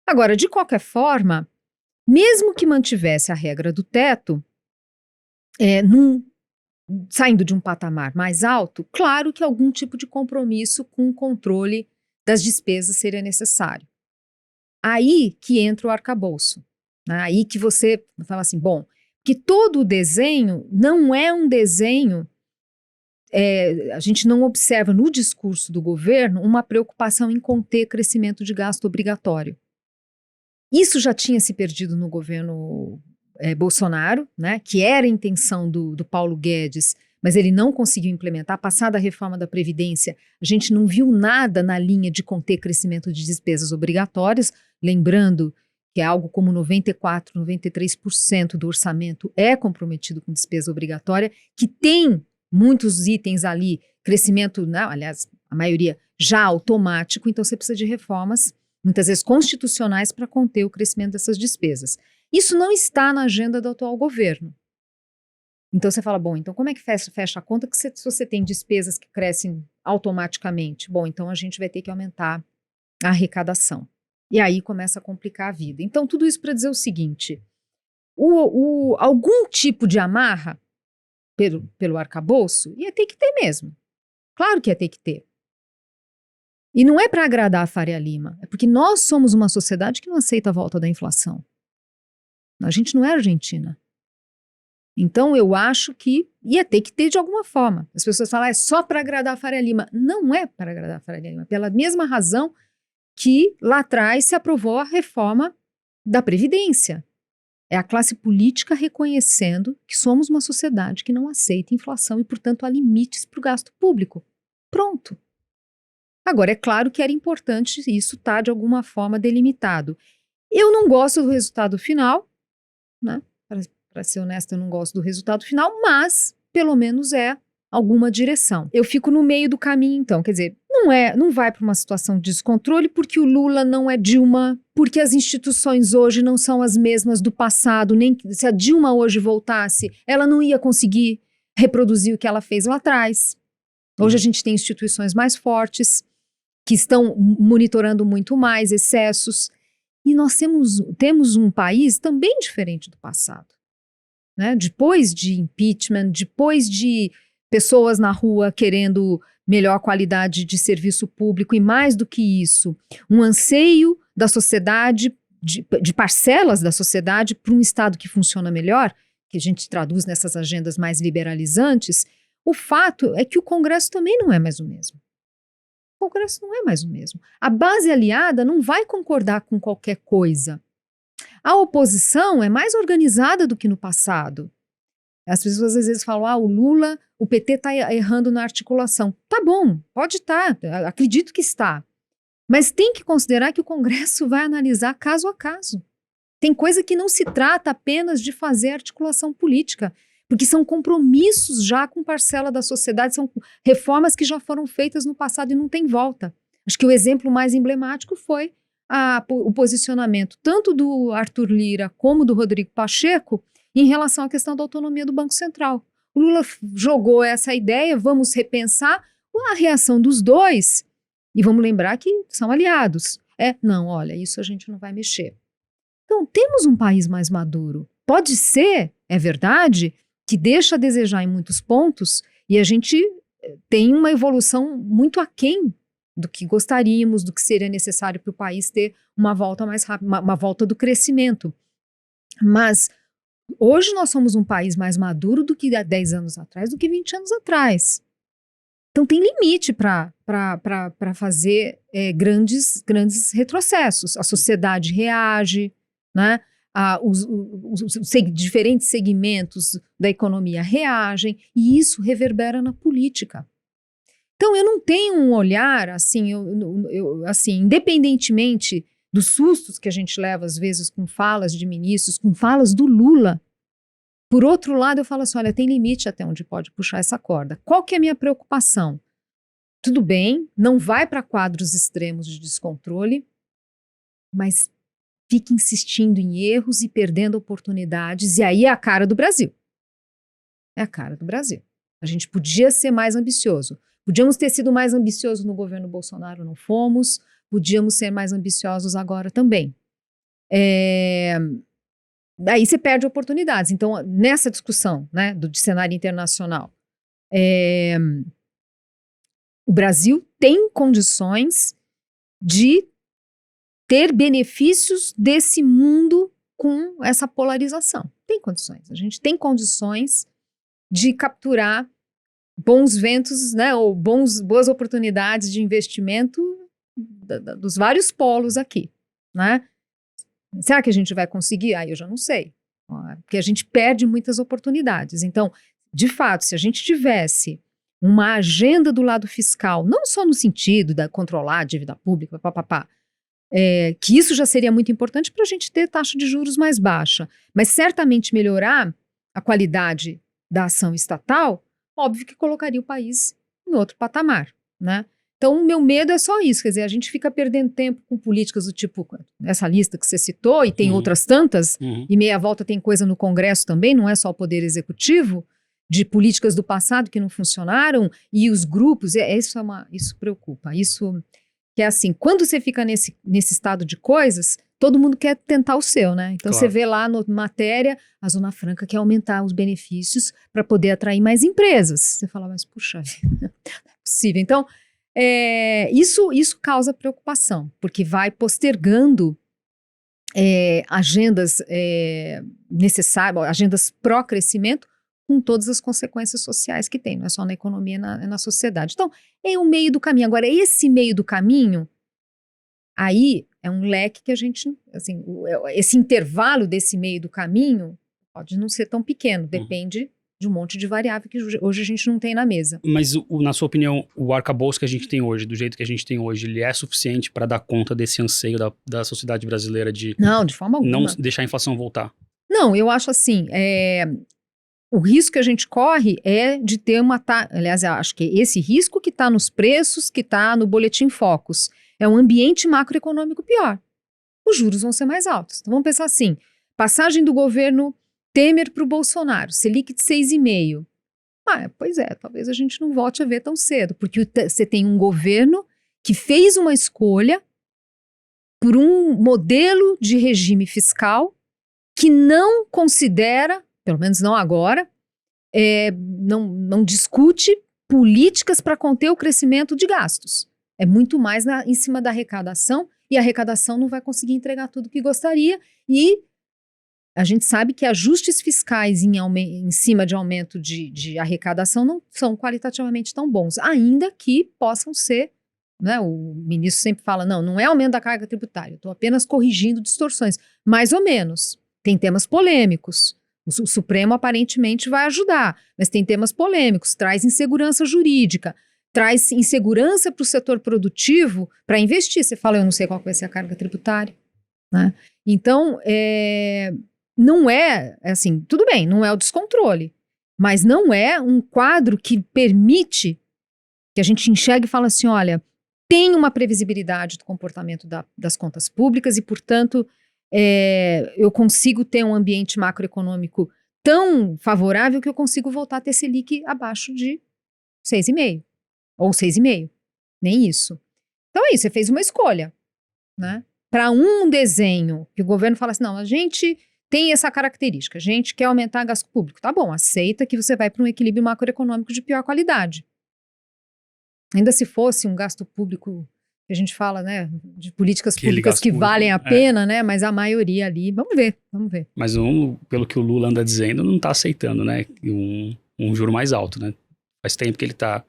Agora, de qualquer forma, mesmo que mantivesse a regra do teto, saindo de um patamar mais alto, claro que algum tipo de compromisso com o controle das despesas seria necessário. Aí que entra o arcabouço. Né? Aí que você fala assim, bom, que todo o desenho não é um desenho, a gente não observa no discurso do governo uma preocupação em conter crescimento de gasto obrigatório. Isso já tinha se perdido no governo Bolsonaro, né, que era a intenção do Paulo Guedes, mas ele não conseguiu implementar. Passada a reforma da Previdência, a gente não viu nada na linha de conter crescimento de despesas obrigatórias, lembrando que é algo como 94%, 93% do orçamento é comprometido com despesa obrigatória, que tem muitos itens ali, crescimento, né, aliás, a maioria já automático, então você precisa de reformas muitas vezes constitucionais, para conter o crescimento dessas despesas. Isso não está na agenda do atual governo. Então você fala, bom, então como é que fecha a conta que se você tem despesas que crescem automaticamente? Bom, então a gente vai ter que aumentar a arrecadação. E aí começa a complicar a vida. Então tudo isso para dizer o seguinte, algum tipo de amarra pelo arcabouço ia ter que ter mesmo. Claro que ia ter que ter. E não é para agradar a Faria Lima, é porque nós somos uma sociedade que não aceita a volta da inflação. A gente não é Argentina. Então eu acho que ia ter que ter de alguma forma. As pessoas falam, é só para agradar a Faria Lima. Não é para agradar a Faria Lima, pela mesma razão que lá atrás se aprovou a reforma da Previdência. É a classe política reconhecendo que somos uma sociedade que não aceita inflação e, portanto, há limites para o gasto público. Pronto. Agora, é claro que era importante isso estar, de alguma forma, delimitado. Eu não gosto do resultado final, né? Para ser honesta, eu não gosto do resultado final, mas, pelo menos, é alguma direção. Eu fico no meio do caminho, então, quer dizer, não vai para uma situação de descontrole porque o Lula não é Dilma, porque as instituições hoje não são as mesmas do passado, nem se a Dilma hoje voltasse, ela não ia conseguir reproduzir o que ela fez lá atrás. Hoje a gente tem instituições mais fortes, que estão monitorando muito mais excessos, e nós temos um país também diferente do passado, né? Depois de impeachment, depois de pessoas na rua querendo melhor qualidade de serviço público e mais do que isso, um anseio da sociedade, de parcelas da sociedade para um Estado que funciona melhor, que a gente traduz nessas agendas mais liberalizantes, o fato é que o Congresso também não é mais o mesmo. O Congresso não é mais o mesmo. A base aliada não vai concordar com qualquer coisa. A oposição é mais organizada do que no passado. As pessoas às vezes falam, o Lula, o PT está errando na articulação. Tá bom, pode estar, acredito que está. Mas tem que considerar que o Congresso vai analisar caso a caso. Tem coisa que não se trata apenas de fazer articulação política, porque são compromissos já com parcela da sociedade, são reformas que já foram feitas no passado e não tem volta. Acho que o exemplo mais emblemático foi o posicionamento tanto do Arthur Lira como do Rodrigo Pacheco em relação à questão da autonomia do Banco Central. O Lula jogou essa ideia, vamos repensar a reação dos dois, e vamos lembrar que são aliados. Não, olha, isso a gente não vai mexer. Então, temos um país mais maduro. Pode ser, é verdade, que deixa a desejar em muitos pontos, e a gente tem uma evolução muito aquém do que gostaríamos, do que seria necessário para o país ter uma volta mais rápida, uma volta do crescimento. Mas hoje nós somos um país mais maduro do que há 10 anos atrás, do que 20 anos atrás. Então tem limite para fazer grandes retrocessos. A sociedade reage, né? Os diferentes segmentos da economia reagem, e isso reverbera na política. Então eu não tenho um olhar assim, assim, independentemente dos sustos que a gente leva às vezes com falas de ministros, com falas do Lula. Por outro lado, eu falo assim, olha, tem limite até onde pode puxar essa corda. Qual que é a minha preocupação? Tudo bem, não vai para quadros extremos de descontrole, mas fica insistindo em erros e perdendo oportunidades, e aí é a cara do Brasil. É a cara do Brasil. A gente podia ser mais ambicioso. Podíamos ter sido mais ambiciosos no governo Bolsonaro, não fomos. Podíamos ser mais ambiciosos agora também. Daí você perde oportunidades. Então, nessa discussão, né, de cenário internacional, o Brasil tem condições de ter benefícios desse mundo com essa polarização. Tem condições. A gente tem condições de capturar bons ventos, né, ou boas oportunidades de investimento dos vários polos aqui, né? Será que a gente vai conseguir? Eu já não sei, porque a gente perde muitas oportunidades. Então, de fato, se a gente tivesse uma agenda do lado fiscal, não só no sentido de controlar a dívida pública, que isso já seria muito importante para a gente ter taxa de juros mais baixa, mas certamente melhorar a qualidade da ação estatal, óbvio que colocaria o país em outro patamar, né? Então, o meu medo é só isso, quer dizer, a gente fica perdendo tempo com políticas do tipo, essa lista que você citou, e tem outras tantas, e meia volta tem coisa no Congresso também, não é só o Poder Executivo, de políticas do passado que não funcionaram, e os grupos, isso preocupa, isso que é assim, quando você fica nesse estado de coisas, todo mundo quer tentar o seu, né? Então, claro, você vê lá na matéria, a Zona Franca quer aumentar os benefícios para poder atrair mais empresas. Você fala, mas puxa, não é possível. Então, isso causa preocupação, porque vai postergando agendas necessárias, agendas pró-crescimento, com todas as consequências sociais que tem, não é só na economia, é na sociedade. Então, é o meio do caminho. Agora, esse meio do caminho, aí é um leque que a gente, assim, esse intervalo desse meio do caminho pode não ser tão pequeno, depende de um monte de variável que hoje a gente não tem na mesa. Mas, na sua opinião, o arcabouço que a gente tem hoje, do jeito que a gente tem hoje, ele é suficiente para dar conta desse anseio da sociedade brasileira de não, de forma alguma. Não deixar a inflação voltar? Não, eu acho assim, o risco que a gente corre é de ter aliás, eu acho que esse risco que está nos preços, que está no Boletim Focus, é um ambiente macroeconômico pior. Os juros vão ser mais altos. Então vamos pensar assim, passagem do governo Temer para o Bolsonaro, Selic de 6,5%. Pois é, talvez a gente não volte a ver tão cedo, porque você tem um governo que fez uma escolha por um modelo de regime fiscal que não considera, pelo menos não agora, não discute políticas para conter o crescimento de gastos. É muito mais em cima da arrecadação, e a arrecadação não vai conseguir entregar tudo o que gostaria, e a gente sabe que ajustes fiscais em cima de aumento de arrecadação não são qualitativamente tão bons, ainda que possam ser, né, o ministro sempre fala, não é aumento da carga tributária, estou apenas corrigindo distorções, mais ou menos. Tem temas polêmicos, o Supremo aparentemente vai ajudar, mas tem temas polêmicos, traz insegurança jurídica, traz insegurança para o setor produtivo para investir. Você fala, eu não sei qual vai ser a carga tributária, né? Então, não é, assim, tudo bem, não é o descontrole, mas não é um quadro que permite que a gente enxergue e fale assim, olha, tem uma previsibilidade do comportamento das contas públicas e, portanto, eu consigo ter um ambiente macroeconômico tão favorável que eu consigo voltar a ter Selic abaixo de 6,5%, ou 6,5%, nem isso. Então é isso, você fez uma escolha, né? Para um desenho que o governo fala assim, não, a gente tem essa característica, a gente quer aumentar gasto público, tá bom, aceita que você vai para um equilíbrio macroeconômico de pior qualidade. Ainda se fosse um gasto público, que a gente fala, né, de políticas públicas que valem a pena, né, mas a maioria ali, vamos ver. Mas pelo que o Lula anda dizendo, não está aceitando, né, um juro mais alto, né. Faz tempo que ele está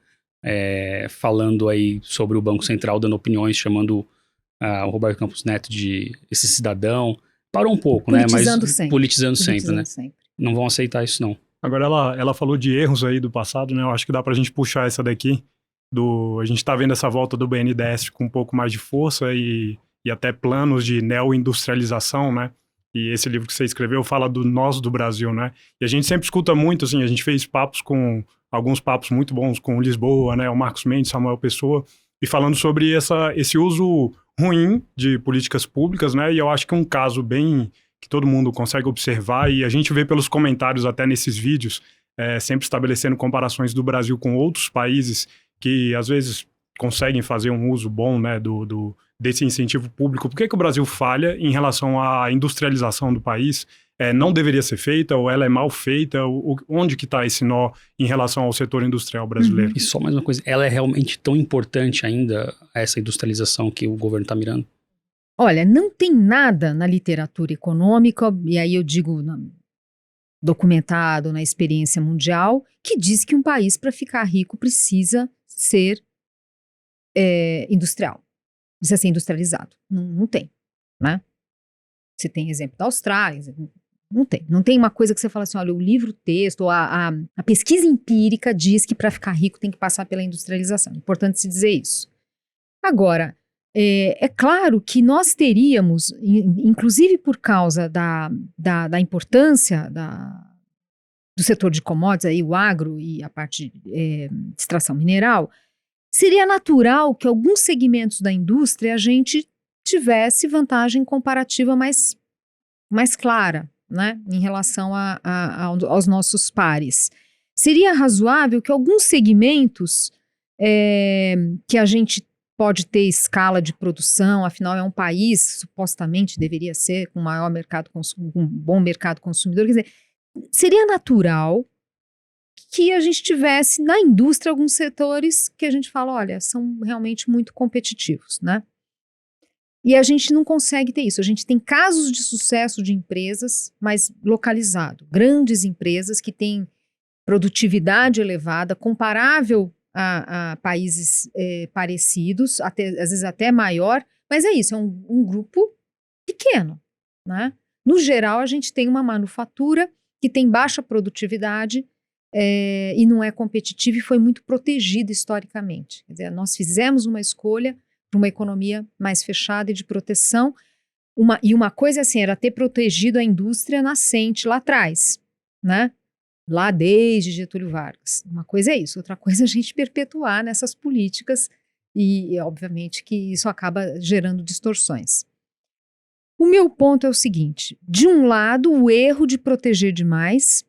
falando aí sobre o Banco Central, dando opiniões, chamando o Roberto Campos Neto de esse cidadão. Parou um pouco, né, mas politizando sempre, né. Não vão aceitar isso, não. Agora, ela falou de erros aí do passado, né, eu acho que dá pra gente puxar essa daqui. A gente está vendo essa volta do BNDES com um pouco mais de força e até planos de neoindustrialização, né? E esse livro que você escreveu fala do nós do Brasil, né? E a gente sempre escuta muito, assim, a gente fez alguns papos muito bons com o Lisboa, né? O Marcos Mendes, Samuel Pessoa, e falando sobre esse uso ruim de políticas públicas, né? E eu acho que um caso bem que todo mundo consegue observar, e a gente vê pelos comentários até nesses vídeos, sempre estabelecendo comparações do Brasil com outros países que às vezes conseguem fazer um uso bom, né, desse incentivo público. Por que o Brasil falha em relação à industrialização do país? Não deveria ser feita, ou ela é mal feita? Onde que está esse nó em relação ao setor industrial brasileiro? E só mais uma coisa, ela é realmente tão importante ainda, essa industrialização que o governo está mirando? Olha, não tem nada na literatura econômica, e aí eu digo documentado na experiência mundial, que diz que um país, para ficar rico, precisa ser industrial, precisa ser industrializado. Não tem, né? Você tem exemplo da Austrália, não tem uma coisa que você fala assim, olha, o livro-texto, ou a pesquisa empírica diz que para ficar rico tem que passar pela industrialização. É importante se dizer isso. Agora, é claro que nós teríamos, inclusive por causa da importância do setor de commodities, aí, o agro e a parte de extração mineral, seria natural que alguns segmentos da indústria a gente tivesse vantagem comparativa mais clara, né, em relação aos nossos pares. Seria razoável que alguns segmentos que a gente pode ter escala de produção, afinal é um país, supostamente deveria ser com um bom mercado consumidor, quer dizer, seria natural que a gente tivesse na indústria alguns setores que a gente fala, olha, são realmente muito competitivos, né? E a gente não consegue ter isso. A gente tem casos de sucesso de empresas, mas localizado. Grandes empresas que têm produtividade elevada, comparável a países parecidos, às vezes até maior, mas é isso, é um grupo pequeno, né? No geral, a gente tem uma manufatura que tem baixa produtividade e não é competitiva e foi muito protegida historicamente. Quer dizer, nós fizemos uma escolha para uma economia mais fechada e de proteção, e uma coisa assim, era ter protegido a indústria nascente lá atrás, né? Lá desde Getúlio Vargas. Uma coisa é isso, outra coisa é a gente perpetuar nessas políticas e obviamente que isso acaba gerando distorções. O meu ponto é o seguinte, de um lado o erro de proteger demais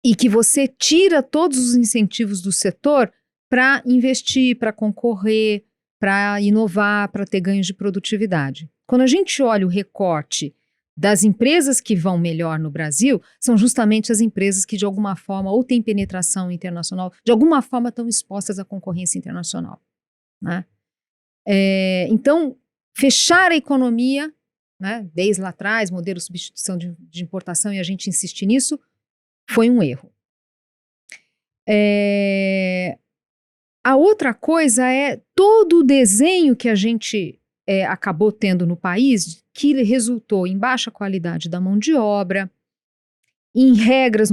e que você tira todos os incentivos do setor para investir, para concorrer, para inovar, para ter ganhos de produtividade. Quando a gente olha o recorte das empresas que vão melhor no Brasil, são justamente as empresas que de alguma forma ou têm penetração internacional, de alguma forma estão expostas à concorrência internacional, né? Então, fechar a economia, né, desde lá atrás, modelo de substituição de importação e a gente insistir nisso, foi um erro. A outra coisa é todo o desenho que a gente acabou tendo no país, que resultou em baixa qualidade da mão de obra, em regras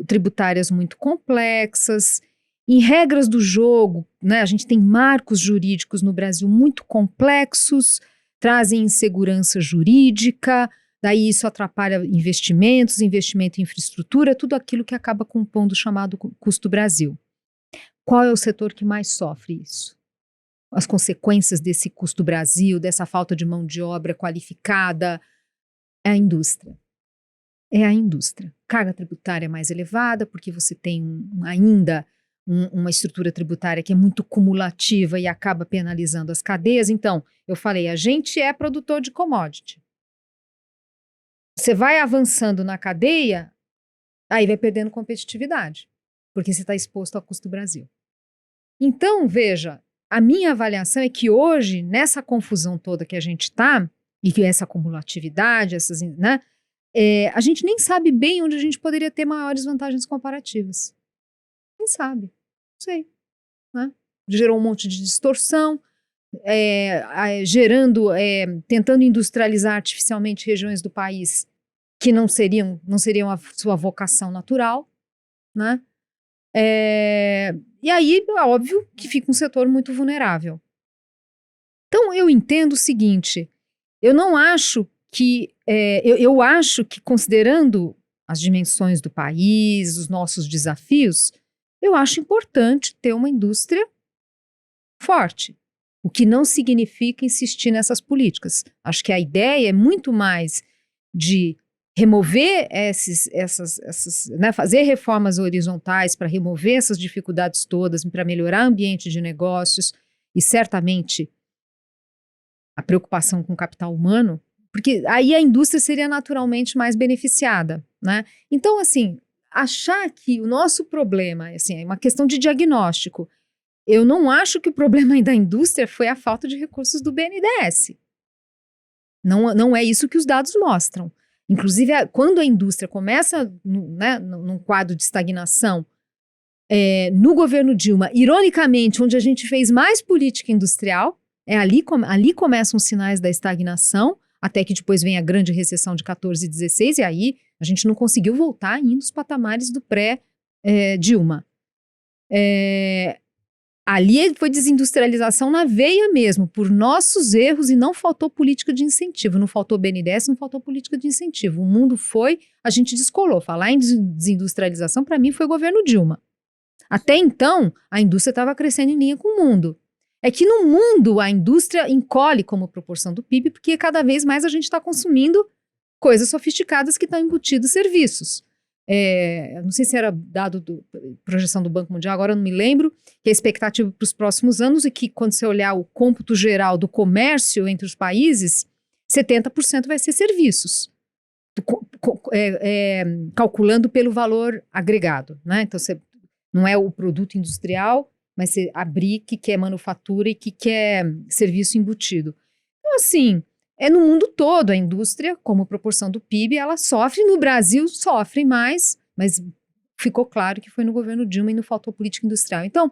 tributárias muito complexas, em regras do jogo, né? A gente tem marcos jurídicos no Brasil muito complexos, trazem insegurança jurídica, daí isso atrapalha investimentos, investimento em infraestrutura, tudo aquilo que acaba compondo o chamado custo Brasil. Qual é o setor que mais sofre isso? As consequências desse custo Brasil, dessa falta de mão de obra qualificada, é a indústria. É a indústria. Carga tributária mais elevada, porque você tem ainda uma estrutura tributária que é muito cumulativa e acaba penalizando as cadeias. Então, eu falei, a gente é produtor de commodity. Você vai avançando na cadeia, aí vai perdendo competitividade, porque você está exposto ao custo Brasil. Então, veja, a minha avaliação é que hoje, nessa confusão toda que a gente está, e que essa acumulatividade, né, a gente nem sabe bem onde a gente poderia ter maiores vantagens comparativas. Nem sabe. Não sei. Né? Gerou um monte de distorção, tentando industrializar artificialmente regiões do país que não seriam a sua vocação natural, né? E aí, é óbvio que fica um setor muito vulnerável. Então, eu entendo o seguinte, eu não acho que, eu acho que considerando as dimensões do país, os nossos desafios, eu acho importante ter uma indústria forte, o que não significa insistir nessas políticas. Acho que a ideia é muito mais de remover né, fazer reformas horizontais para remover essas dificuldades todas, para melhorar o ambiente de negócios e certamente a preocupação com o capital humano, porque aí a indústria seria naturalmente mais beneficiada, né? Então, assim, achar que o nosso problema assim, é uma questão de diagnóstico. Eu não acho que o problema da indústria foi a falta de recursos do BNDES. Não é isso que os dados mostram. Inclusive, quando a indústria começa num quadro de estagnação, no governo Dilma, ironicamente, onde a gente fez mais política industrial, ali começam os sinais da estagnação, até que depois vem a grande recessão de 14 e 16, e aí a gente não conseguiu voltar ainda os patamares do pré-Dilma. Ali foi desindustrialização na veia mesmo, por nossos erros, e não faltou política de incentivo, não faltou BNDES, não faltou política de incentivo. O mundo a gente descolou. Falar em desindustrialização, para mim, foi o governo Dilma. Até então, a indústria estava crescendo em linha com o mundo. É que no mundo a indústria encolhe como proporção do PIB, porque cada vez mais a gente está consumindo coisas sofisticadas que estão embutidas serviços. Não sei se era dado projeção do Banco Mundial, agora eu não me lembro, que a expectativa para os próximos anos é que quando você olhar o cômputo geral do comércio entre os países, 70% vai ser serviços, calculando pelo valor agregado, né? Então, Não é o produto industrial, mas você abrir que quer manufatura e que quer serviço embutido. Então, assim, no mundo todo a indústria, como proporção do PIB, ela sofre. No Brasil, sofre mais, mas ficou claro que foi no governo Dilma e não faltou política industrial. Então,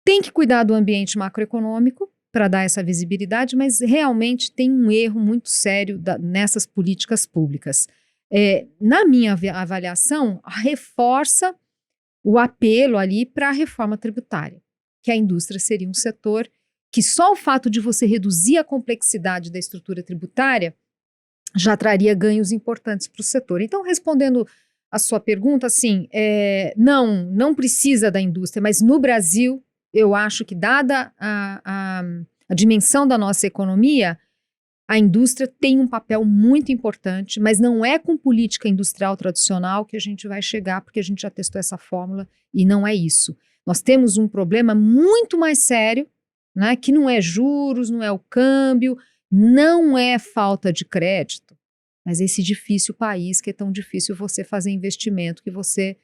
tem que cuidar do ambiente macroeconômico para dar essa visibilidade, mas realmente tem um erro muito sério nessas políticas públicas. Na minha avaliação, reforça o apelo ali para a reforma tributária, que a indústria seria um setor que só o fato de você reduzir a complexidade da estrutura tributária já traria ganhos importantes para o setor. Então, respondendo a sua pergunta, assim, não precisa da indústria, mas no Brasil, eu acho que dada a dimensão da nossa economia, a indústria tem um papel muito importante, mas não é com política industrial tradicional que a gente vai chegar, porque a gente já testou essa fórmula e não é isso. Nós temos um problema muito mais sério, né, que não é juros, não é o câmbio, não é falta de crédito, mas esse difícil país que é tão difícil você fazer investimento, que você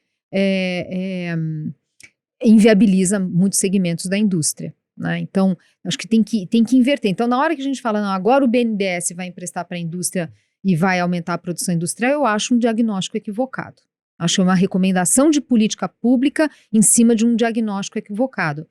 inviabiliza muitos segmentos da indústria. Né? Então, acho que tem que inverter. Então, na hora que a gente fala, não, agora o BNDES vai emprestar para a indústria e vai aumentar a produção industrial, eu acho um diagnóstico equivocado. Acho uma recomendação de política pública em cima de um diagnóstico equivocado.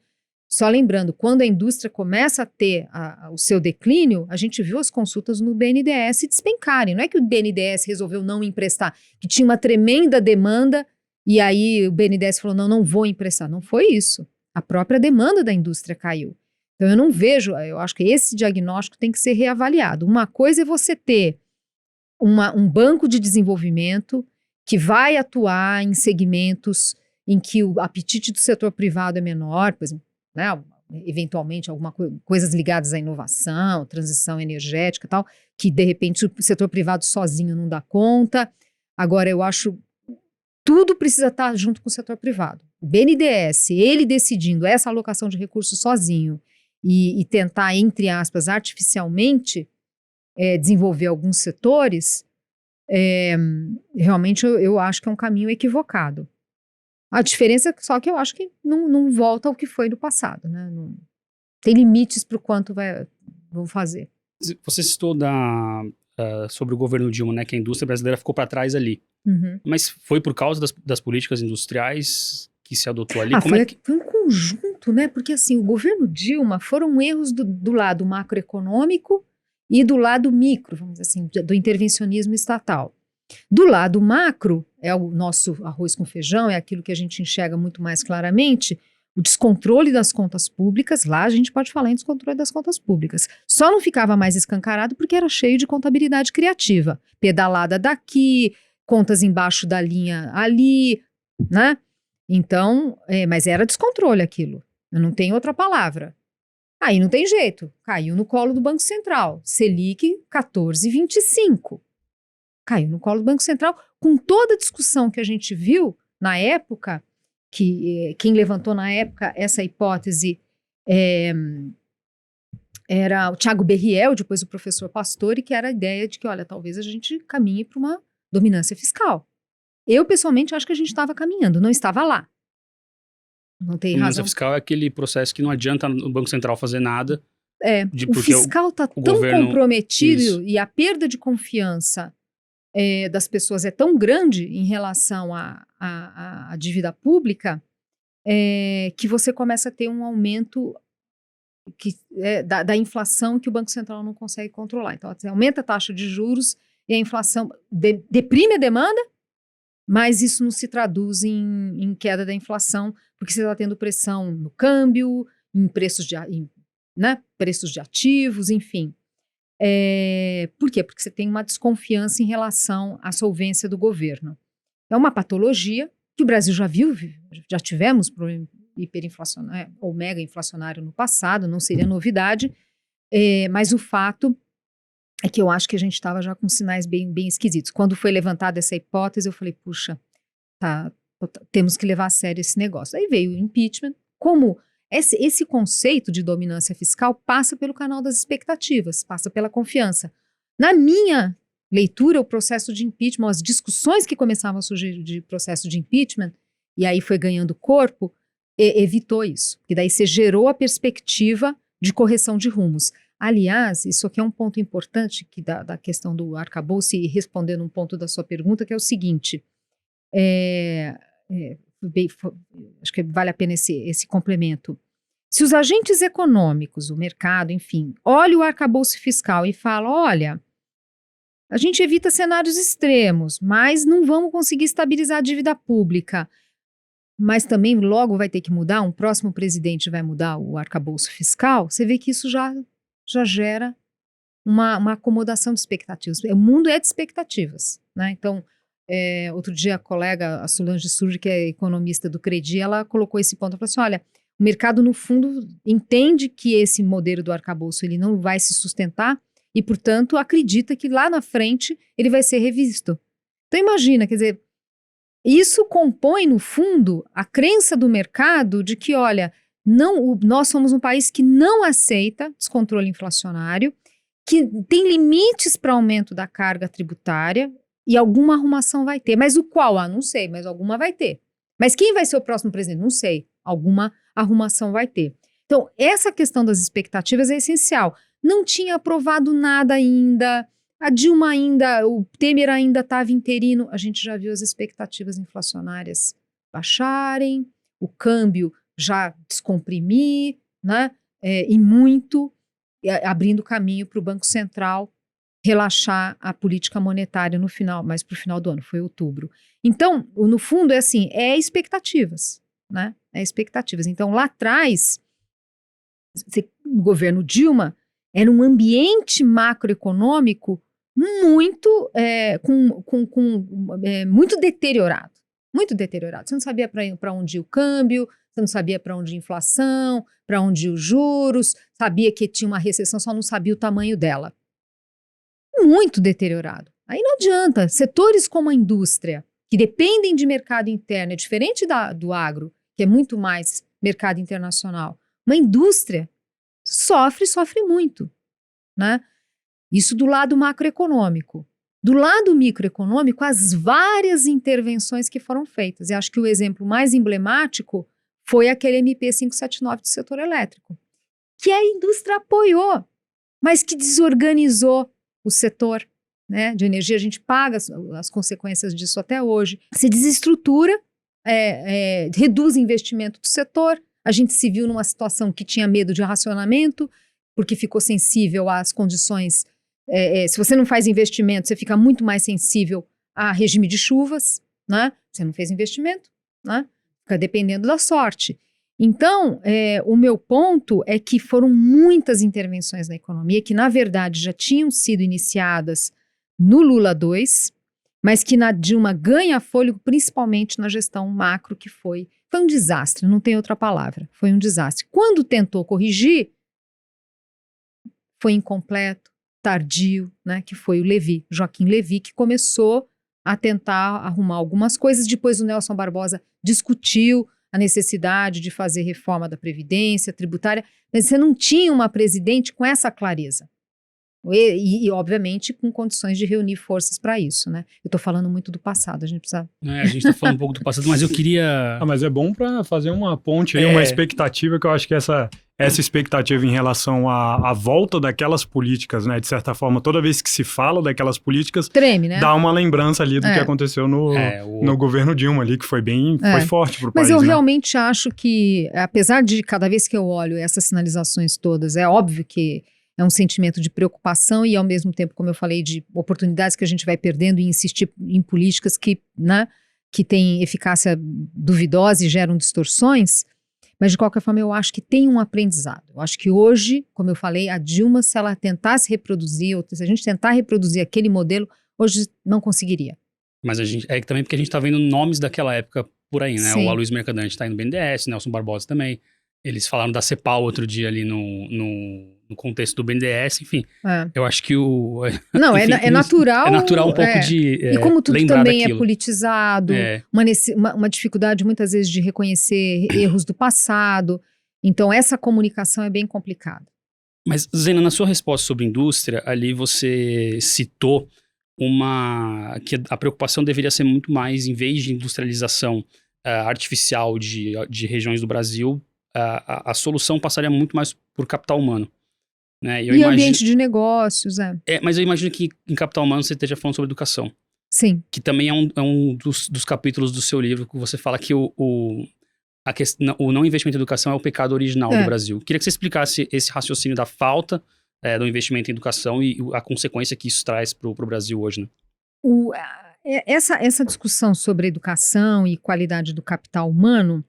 Só lembrando, quando a indústria começa a ter o seu declínio, a gente viu as consultas no BNDES despencarem. Não é que o BNDES resolveu não emprestar, que tinha uma tremenda demanda e aí o BNDES falou, não vou emprestar. Não foi isso. A própria demanda da indústria caiu. Então, eu acho que esse diagnóstico tem que ser reavaliado. Uma coisa é você ter um banco de desenvolvimento que vai atuar em segmentos em que o apetite do setor privado é menor, por exemplo, né, eventualmente coisas ligadas à inovação, transição energética e tal, que de repente o setor privado sozinho não dá conta. Agora, eu acho tudo precisa estar junto com o setor privado. O BNDES, ele decidindo essa alocação de recursos sozinho e tentar, entre aspas, artificialmente desenvolver alguns setores, realmente eu acho que é um caminho equivocado. A diferença é só que eu acho que não volta ao que foi no passado. Né? Tem limites para o quanto vão fazer. Você citou sobre o governo Dilma, né, que a indústria brasileira ficou para trás ali. Uhum. Mas foi por causa das políticas industriais que se adotou ali? Foi um conjunto, né? Porque assim, o governo Dilma foram erros do lado macroeconômico e do lado micro, vamos dizer assim, do intervencionismo estatal. Do lado macro, é o nosso arroz com feijão, é aquilo que a gente enxerga muito mais claramente, o descontrole das contas públicas. Lá a gente pode falar em descontrole das contas públicas. Só não ficava mais escancarado porque era cheio de contabilidade criativa. Pedalada daqui, contas embaixo da linha ali, né? Então, mas era descontrole aquilo. Eu não tenho outra palavra. Aí não tem jeito. Caiu no colo do Banco Central. Selic 14,25. Caiu no colo do Banco Central, com toda a discussão que a gente viu na época, que quem levantou na época essa hipótese era o Thiago Berriel, depois o professor Pastore, que era a ideia de que, olha, talvez a gente caminhe para uma dominância fiscal. Eu, pessoalmente, acho que a gente estava caminhando, não estava lá. Não tem razão. Dominância fiscal é aquele processo que não adianta o Banco Central fazer nada. O fiscal está tão governo, comprometido isso. E a perda de confiança das pessoas é tão grande em relação à dívida pública que você começa a ter um aumento da inflação que o Banco Central não consegue controlar. Então, você aumenta a taxa de juros e a inflação deprime a demanda, mas isso não se traduz em queda da inflação, porque você está tendo pressão no câmbio, em preços de ativos, enfim. Por quê? Porque você tem uma desconfiança em relação à solvência do governo. É uma patologia que o Brasil já viu, já tivemos problema hiperinflacionário ou mega inflacionário no passado, não seria novidade, mas o fato é que eu acho que a gente estava já com sinais bem, bem esquisitos. Quando foi levantada essa hipótese, eu falei, puxa, temos que levar a sério esse negócio. Aí veio o impeachment, como esse conceito de dominância fiscal passa pelo canal das expectativas, passa pela confiança. Na minha leitura, o processo de impeachment, as discussões que começavam a surgir de processo de impeachment, e aí foi ganhando corpo, evitou isso. Porque daí você gerou a perspectiva de correção de rumos. Aliás, isso aqui é um ponto importante que da questão do arcabouço, e respondendo um ponto da sua pergunta, que é o seguinte, acho que vale a pena esse complemento. Se os agentes econômicos, o mercado, enfim, olham o arcabouço fiscal e falam, olha, a gente evita cenários extremos, mas não vamos conseguir estabilizar a dívida pública, mas também logo vai ter que mudar, um próximo presidente vai mudar o arcabouço fiscal, você vê que isso já gera uma acomodação de expectativas. O mundo é de expectativas, né? Então, outro dia a colega, a Solange Surge, que é economista do Credi, ela colocou esse ponto, ela falou assim, olha, o mercado no fundo entende que esse modelo do arcabouço ele não vai se sustentar e, portanto, acredita que lá na frente ele vai ser revisto. Então imagina, quer dizer, isso compõe no fundo a crença do mercado de que, olha, nós somos um país que não aceita descontrole inflacionário, que tem limites para aumento da carga tributária e alguma arrumação vai ter. Mas o qual? Não sei, mas alguma vai ter. Mas quem vai ser o próximo presidente? Não sei. Alguma arrumação vai ter. Então, essa questão das expectativas é essencial. Não tinha aprovado nada ainda, a Dilma ainda, o Temer ainda estava interino, a gente já viu as expectativas inflacionárias baixarem, o câmbio já descomprimir, né? E muito, abrindo caminho para o Banco Central relaxar a política monetária no final, mas para o final do ano, foi outubro. Então, no fundo, é assim, expectativas, né? Expectativas. Então, lá atrás, o governo Dilma era um ambiente macroeconômico muito, muito deteriorado. Muito deteriorado. Você não sabia para onde ia o câmbio, você não sabia para onde ia a inflação, para onde ia os juros, sabia que tinha uma recessão, só não sabia o tamanho dela. Muito deteriorado. Aí não adianta. Setores como a indústria, que dependem de mercado interno, é diferente do agro, que é muito mais mercado internacional. Uma indústria sofre muito, né? Isso do lado macroeconômico. Do lado microeconômico, as várias intervenções que foram feitas. E acho que o exemplo mais emblemático foi aquele MP 579 do setor elétrico, que a indústria apoiou, mas que desorganizou o setor, né, de energia. A gente paga as consequências disso até hoje. Se desestrutura, reduz o investimento do setor. A gente se viu numa situação que tinha medo de racionamento, porque ficou sensível às condições. Se você não faz investimento, você fica muito mais sensível a regime de chuvas, né? Você não fez investimento, né? Fica dependendo da sorte. Então, o meu ponto é que foram muitas intervenções na economia que, na verdade, já tinham sido iniciadas no Lula 2, mas que na Dilma ganha fôlego, principalmente na gestão macro, que foi um desastre, não tem outra palavra, foi um desastre. Quando tentou corrigir, foi incompleto, tardio, né, que foi o Joaquim Levy, que começou a tentar arrumar algumas coisas. Depois o Nelson Barbosa discutiu a necessidade de fazer reforma da Previdência tributária, mas você não tinha uma presidente com essa clareza. E obviamente, com condições de reunir forças para isso, né? Eu estou falando muito do passado, a gente precisa... A gente está falando um pouco do passado, mas eu queria... mas é bom para fazer uma ponte aí, uma expectativa, que eu acho que essa expectativa em relação à volta daquelas políticas, né? De certa forma, toda vez que se fala daquelas políticas, treme, né? Dá uma lembrança ali do que aconteceu no governo Dilma ali, que foi foi forte para o país. Mas eu né? realmente acho que, apesar de cada vez que eu olho essas sinalizações todas, é óbvio que é um sentimento de preocupação e, ao mesmo tempo, como eu falei, de oportunidades que a gente vai perdendo e insistir em políticas que, né, que têm eficácia duvidosa e geram distorções. Mas, de qualquer forma, eu acho que tem um aprendizado. Eu acho que hoje, como eu falei, a Dilma, se ela tentasse reproduzir, ou se a gente tentar reproduzir aquele modelo, hoje não conseguiria. Mas também porque a gente está vendo nomes daquela época por aí, né? Sim. O Aloysio Mercadante está indo no BNDES, Nelson Barbosa também. Eles falaram da CEPAL outro dia ali no contexto do BNDES, enfim. É. Eu acho que Não, enfim, é natural. É natural um pouco de e como tudo também daquilo. é politizado, uma dificuldade muitas vezes de reconhecer erros do passado. Então, essa comunicação é bem complicada. Mas, Zena, na sua resposta sobre indústria, ali você citou que a preocupação deveria ser muito mais, em vez de industrialização artificial de regiões do Brasil, a solução passaria muito mais por capital humano. Né? E ambiente de negócios, Mas eu imagino que em capital humano você esteja falando sobre educação. Sim. Que também é um dos capítulos do seu livro que você fala que o não investimento em educação é o pecado original do Brasil. Queria que você explicasse esse raciocínio da falta do investimento em educação e a consequência que isso traz para o Brasil hoje, né? Essa discussão sobre educação e qualidade do capital humano,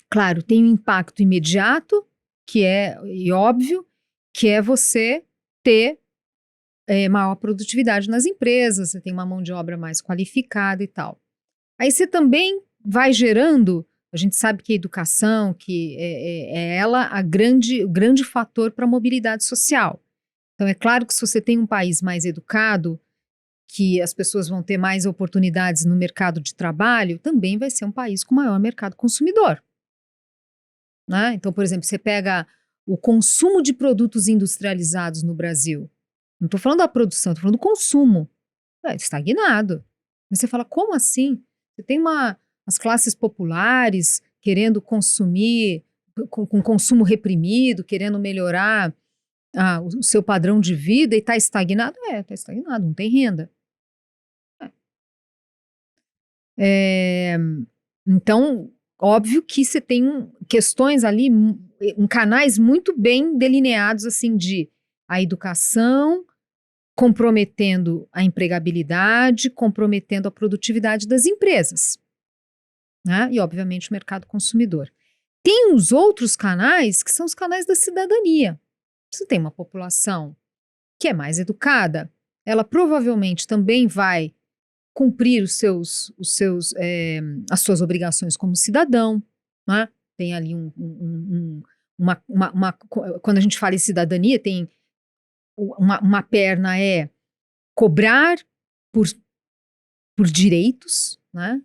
claro, tem um impacto imediato, e óbvio, que é você ter maior produtividade nas empresas, você tem uma mão de obra mais qualificada e tal. Aí você também vai gerando, a gente sabe que a educação, que é ela o grande fator para a mobilidade social. Então é claro que se você tem um país mais educado, que as pessoas vão ter mais oportunidades no mercado de trabalho, também vai ser um país com maior mercado consumidor. Né? Então, por exemplo, você pega o consumo de produtos industrializados no Brasil. Não estou falando da produção, estou falando do consumo. Estagnado. Mas você fala, como assim? Você tem as classes populares querendo consumir, com consumo reprimido, querendo melhorar o seu padrão de vida e está estagnado? Está estagnado, não tem renda. Então, óbvio que você tem questões ali, canais muito bem delineados, assim, de a educação comprometendo a empregabilidade, comprometendo a produtividade das empresas, né? E, obviamente, o mercado consumidor. Tem os outros canais, que são os canais da cidadania. Você tem uma população que é mais educada, ela provavelmente também vai cumprir as suas obrigações como cidadão, né? Tem ali quando a gente fala em cidadania, tem uma perna cobrar por direitos, né?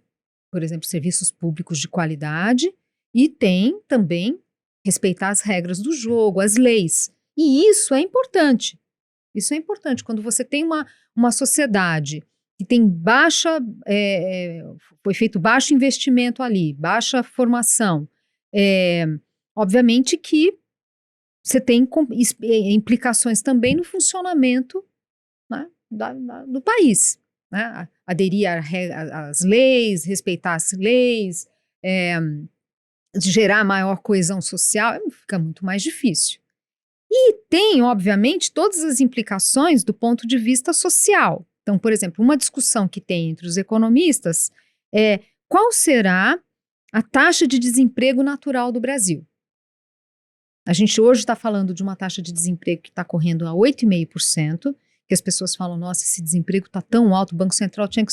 Por exemplo, serviços públicos de qualidade, e tem também respeitar as regras do jogo, as leis. E isso é importante. Isso é importante. Quando você tem uma sociedade que tem foi feito baixo investimento ali, baixa formação, obviamente que você tem implicações também no funcionamento, né, do país. Né? Aderir às leis, respeitar as leis, gerar maior coesão social, fica muito mais difícil. E tem, obviamente, todas as implicações do ponto de vista social. Então, por exemplo, uma discussão que tem entre os economistas é qual será a taxa de desemprego natural do Brasil. A gente hoje está falando de uma taxa de desemprego que está correndo a 8,5%, que as pessoas falam, nossa, esse desemprego está tão alto, o Banco Central tinha que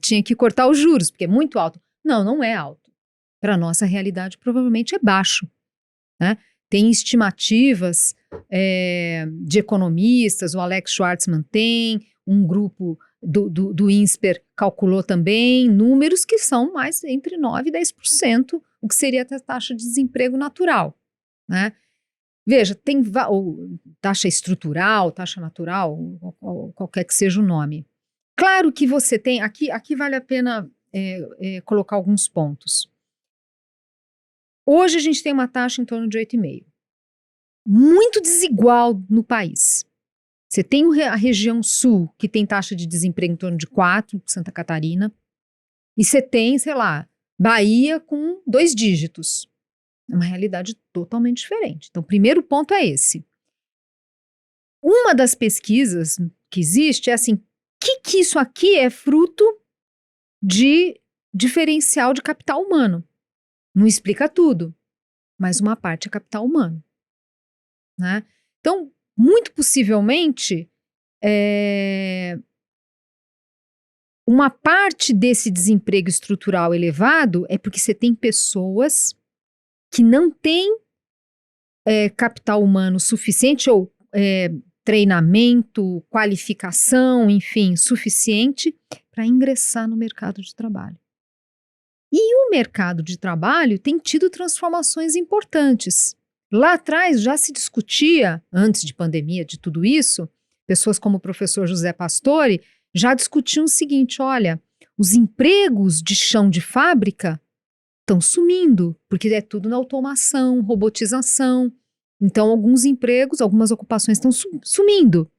tinha que cortar os juros, porque é muito alto. Não é alto. Para a nossa realidade, provavelmente é baixo. Né? Tem estimativas de economistas, o Alex Schwartzman tem, um grupo do INSPER calculou também números que são mais entre 9% e 10%, o que seria a taxa de desemprego natural. Né? Veja, tem taxa estrutural, taxa natural, qualquer que seja o nome. Claro que você tem, aqui vale a pena colocar alguns pontos. Hoje a gente tem uma taxa em torno de 8,5%. Muito desigual no país. Você tem a região sul, que tem taxa de desemprego em torno de 4%, Santa Catarina, e você tem, sei lá, Bahia com 2 dígitos. É uma realidade totalmente diferente. Então, o primeiro ponto é esse. Uma das pesquisas que existe é assim, que isso aqui é fruto de diferencial de capital humano. Não explica tudo, mas uma parte é capital humano. Né? Então, muito possivelmente, uma parte desse desemprego estrutural elevado é porque você tem pessoas que não têm capital humano suficiente ou treinamento, qualificação, enfim, suficiente para ingressar no mercado de trabalho. E o mercado de trabalho tem tido transformações importantes. Lá atrás já se discutia, antes de pandemia, de tudo isso, pessoas como o professor José Pastore já discutiam o seguinte, olha, os empregos de chão de fábrica estão sumindo, porque é tudo na automação, robotização. Então, alguns empregos, algumas ocupações estão sumindo.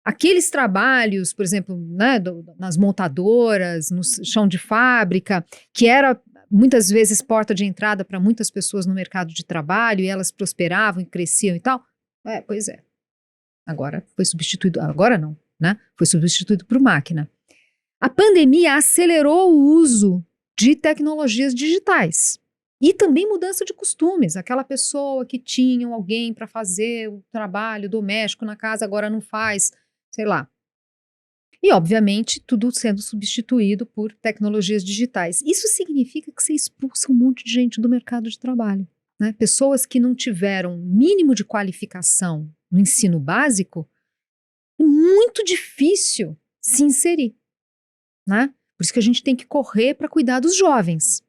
Aqueles trabalhos, por exemplo, né, nas montadoras, no chão de fábrica, que era muitas vezes porta de entrada para muitas pessoas no mercado de trabalho, e elas prosperavam e cresciam e tal. Pois é. Agora foi substituído, agora não, né? Foi substituído por máquina. A pandemia acelerou o uso de tecnologias digitais e também mudança de costumes. Aquela pessoa que tinha alguém para fazer o trabalho doméstico na casa, agora não faz, sei lá. E, obviamente, tudo sendo substituído por tecnologias digitais. Isso significa que você expulsa um monte de gente do mercado de trabalho, né? Pessoas que não tiveram mínimo de qualificação no ensino básico, é muito difícil se inserir, né? Por isso que a gente tem que correr para cuidar dos jovens,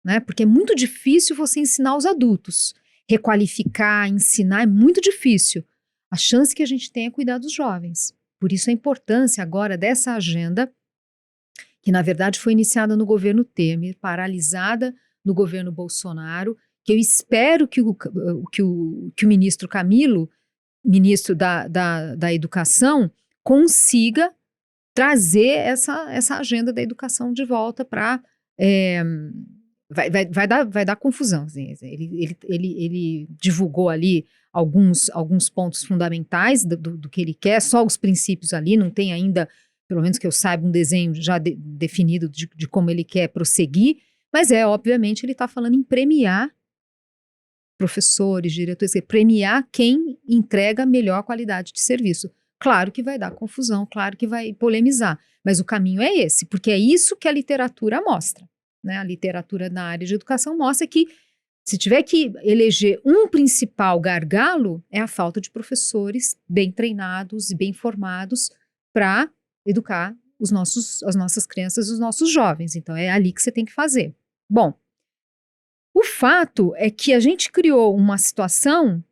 né? Porque é muito difícil você ensinar os adultos. Requalificar, ensinar é muito difícil. A chance que a gente tem é cuidar dos jovens. Por isso a importância agora dessa agenda, que na verdade foi iniciada no governo Temer, paralisada no governo Bolsonaro, que eu espero que o ministro Camilo, ministro da Educação, consiga trazer essa agenda da educação de volta para... vai dar confusão. Assim. Ele divulgou ali alguns pontos fundamentais do que ele quer, só os princípios ali, não tem ainda, pelo menos que eu saiba, um desenho já definido de como ele quer prosseguir, mas obviamente, ele está falando em premiar professores, diretores, premiar quem entrega melhor qualidade de serviço. Claro que vai dar confusão, claro que vai polemizar, mas o caminho é esse, porque é isso que a literatura mostra, né? A literatura na área de educação mostra que se tiver que eleger um principal gargalo, é a falta de professores bem treinados e bem formados para educar as nossas crianças e os nossos jovens. Então é ali que você tem que fazer. Bom, o fato é que a gente criou uma situação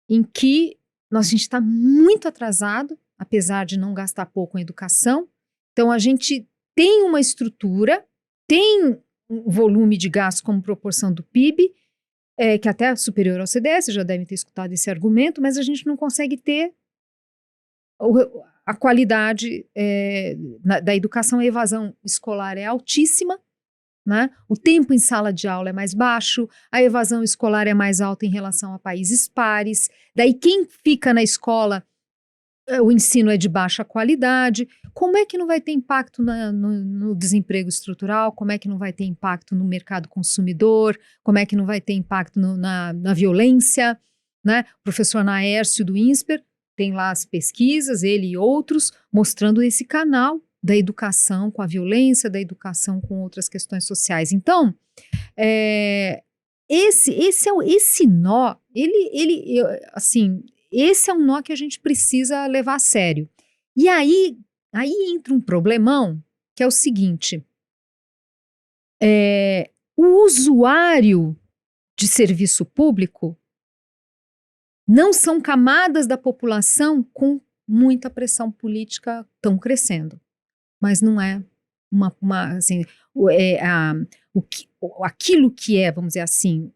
em que a gente está muito atrasado, apesar de não gastar pouco em educação. Então, a gente tem uma estrutura, tem um volume de gasto como proporção do PIB, que até é superior ao CDS, já devem ter escutado esse argumento, mas a gente não consegue ter a qualidade da educação. A evasão escolar é altíssima, né? O tempo em sala de aula é mais baixo, a evasão escolar é mais alta em relação a países pares. Daí quem fica na escola, o ensino é de baixa qualidade. Como é que não vai ter impacto no desemprego estrutural? Como é que não vai ter impacto no mercado consumidor? Como é que não vai ter impacto na violência? Né? O professor Naércio do INSPER tem lá as pesquisas, ele e outros, mostrando esse canal da educação com a violência, da educação com outras questões sociais. Então, esse nó, esse é um nó que a gente precisa levar a sério. E aí entra um problemão, que é o seguinte, o usuário de serviço público não são camadas da população com muita pressão política estão crescendo. Mas não é aquilo que é, vamos dizer assim,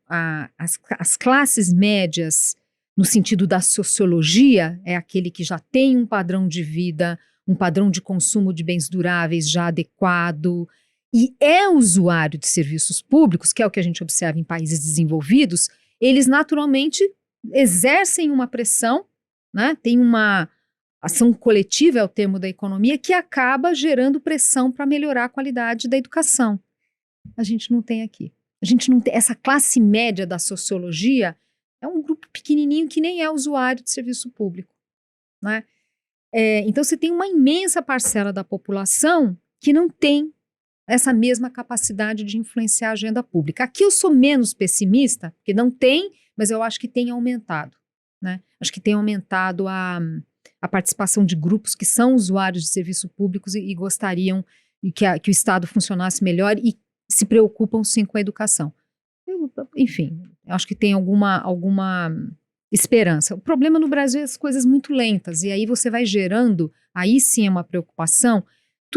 as classes médias, no sentido da sociologia, é aquele que já tem um padrão de vida, um padrão de consumo de bens duráveis já adequado, e é usuário de serviços públicos, que é o que a gente observa em países desenvolvidos, eles naturalmente exercem uma pressão, né? Tem uma ação coletiva, é o termo da economia, que acaba gerando pressão para melhorar a qualidade da educação. A gente não tem aqui. A gente não tem, essa classe média da sociologia é um grupo pequenininho que nem é usuário de serviço público, né? Então você tem uma imensa parcela da população que não tem essa mesma capacidade de influenciar a agenda pública. Aqui eu sou menos pessimista, porque não tem, mas eu acho que tem aumentado, né? Acho que tem aumentado a participação de grupos que são usuários de serviços públicos e gostariam que o Estado funcionasse melhor e se preocupam sim com a educação. Enfim, acho que tem alguma esperança. O problema no Brasil é as coisas muito lentas, e aí você vai gerando, aí sim é uma preocupação.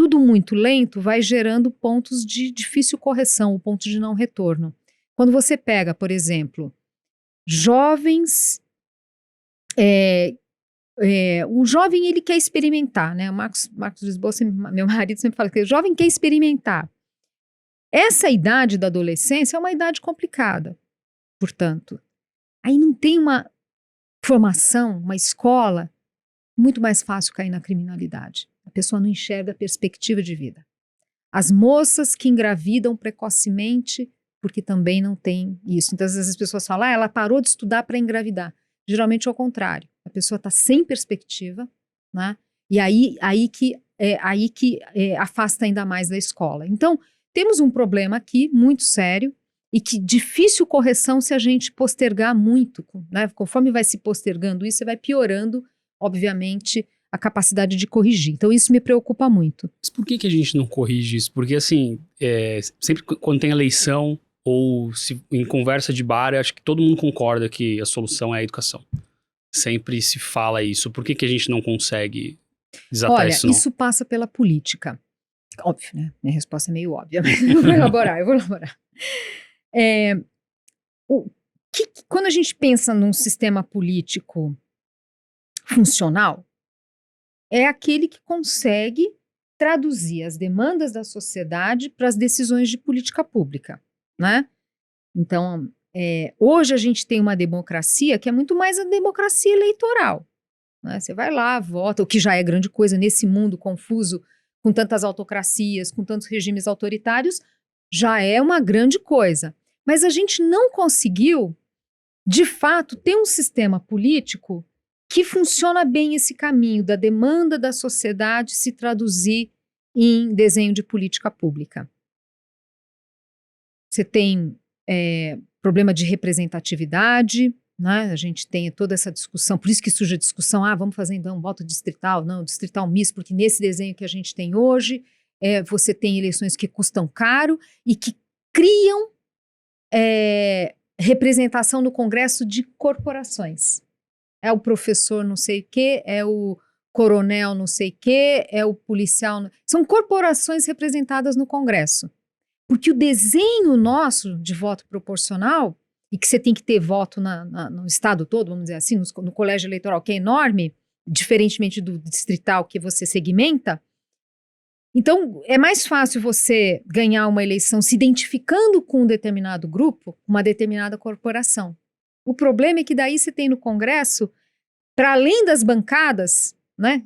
tudo muito lento vai gerando pontos de difícil correção, o ponto de não retorno. Quando você pega, por exemplo, jovens, o jovem ele quer experimentar, né? O Marcos Lisboa, meu marido sempre fala que o jovem quer experimentar. Essa idade da adolescência é uma idade complicada, portanto. Aí não tem uma formação, uma escola, muito mais fácil cair na criminalidade. A pessoa não enxerga a perspectiva de vida. As moças que engravidam precocemente, porque também não tem isso. Então, às vezes as pessoas falam, ela parou de estudar para engravidar. Geralmente é o contrário. A pessoa está sem perspectiva, né? E aí que afasta ainda mais da escola. Então, temos um problema aqui muito sério e que difícil correção se a gente postergar muito, né? Conforme vai se postergando isso, você vai piorando, obviamente, a capacidade de corrigir. Então, isso me preocupa muito. Mas por que a gente não corrige isso? Porque, assim, sempre quando tem eleição ou em conversa de bar, acho que todo mundo concorda que a solução é a educação. Sempre se fala isso. Por que a gente não consegue desatar isso? Olha, isso passa pela política. Óbvio, né? Minha resposta é meio óbvia, mas eu vou elaborar. Quando a gente pensa num sistema político funcional, é aquele que consegue traduzir as demandas da sociedade para as decisões de política pública, né? Então, hoje a gente tem uma democracia que é muito mais a democracia eleitoral, né? Você vai lá, vota, o que já é grande coisa nesse mundo confuso, com tantas autocracias, com tantos regimes autoritários, já é uma grande coisa. Mas a gente não conseguiu, de fato, ter um sistema político que funciona bem esse caminho da demanda da sociedade se traduzir em desenho de política pública. Você tem problema de representatividade, né? A gente tem toda essa discussão, por isso que surge a discussão, vamos fazer então um voto distrital, não, distrital misto, porque nesse desenho que a gente tem hoje, você tem eleições que custam caro e que criam representação no Congresso de corporações. É o professor não sei o quê, é o coronel não sei o quê, é o policial... São corporações representadas no Congresso. Porque o desenho nosso de voto proporcional, e que você tem que ter voto no estado todo, vamos dizer assim, no colégio eleitoral, que é enorme, diferentemente do distrital que você segmenta. Então, é mais fácil você ganhar uma eleição se identificando com um determinado grupo, uma determinada corporação. O problema é que daí você tem no Congresso, para além das bancadas, né,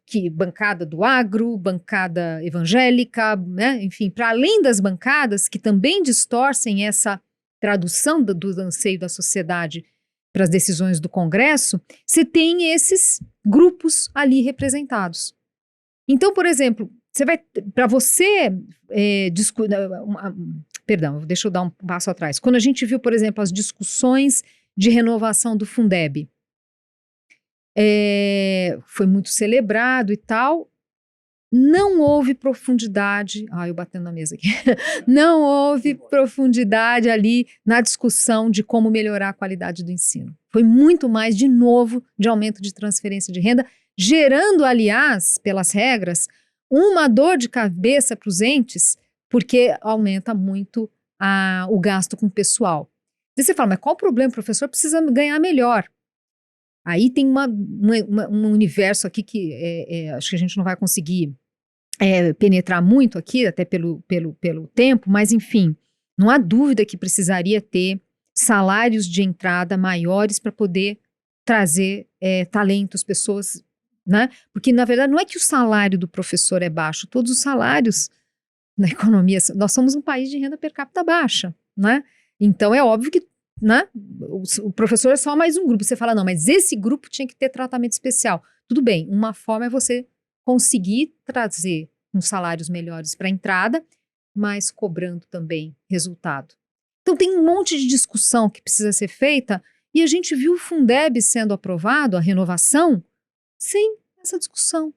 que bancada do agro, bancada evangélica, né, enfim, para além das bancadas que também distorcem essa tradução do anseio da sociedade para as decisões do Congresso, você tem esses grupos ali representados. Então, por exemplo, para você perdão, deixa eu dar um passo atrás. Quando a gente viu, por exemplo, as discussões de renovação do Fundeb, foi muito celebrado e tal, não houve profundidade, eu batendo na mesa aqui, não houve profundidade ali na discussão de como melhorar a qualidade do ensino. Foi muito mais, de novo, de aumento de transferência de renda, gerando, aliás, pelas regras, uma dor de cabeça para os entes, porque aumenta muito o gasto com o pessoal. E você fala, mas qual o problema? O professor precisa ganhar melhor. Aí tem um universo aqui que acho que a gente não vai conseguir penetrar muito aqui, até pelo tempo, mas enfim, não há dúvida que precisaria ter salários de entrada maiores para poder trazer talentos, pessoas, né? Porque, na verdade, não é que o salário do professor é baixo, todos os salários na economia, nós somos um país de renda per capita baixa, né? Então, é óbvio que, né, o professor é só mais um grupo. Você fala, não, mas esse grupo tinha que ter tratamento especial. Tudo bem, uma forma é você conseguir trazer uns salários melhores para a entrada, mas cobrando também resultado. Então, tem um monte de discussão que precisa ser feita e a gente viu o Fundeb sendo aprovado, a renovação, sem essa discussão.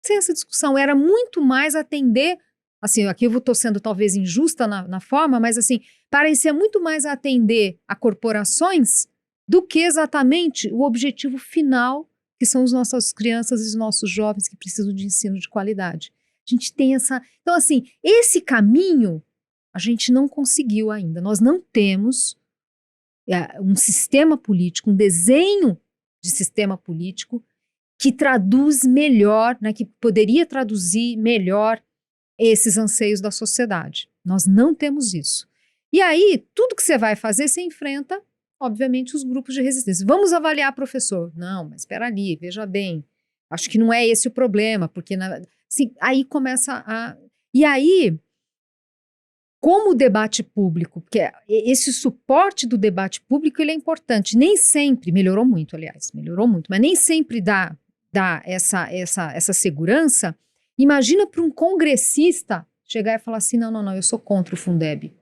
Sem essa discussão. Era muito mais atender, assim, aqui eu estou sendo talvez injusta na forma, mas assim, parecia muito mais atender a corporações do que exatamente o objetivo final, que são as nossas crianças e os nossos jovens que precisam de ensino de qualidade. A gente tem essa... Então, assim, esse caminho a gente não conseguiu ainda. Nós não temos um sistema político, um desenho de sistema político que traduz melhor, né, que poderia traduzir melhor esses anseios da sociedade. Nós não temos isso. E aí, tudo que você vai fazer, você enfrenta, obviamente, os grupos de resistência. Vamos avaliar professor. Não, mas espera ali, veja bem. Acho que não é esse o problema, porque assim, aí começa a... E aí, como o debate público, porque esse suporte do debate público ele é importante, nem sempre, melhorou muito, aliás, melhorou muito, mas nem sempre dá essa segurança. Imagina para um congressista chegar e falar assim, não, eu sou contra o Fundeb.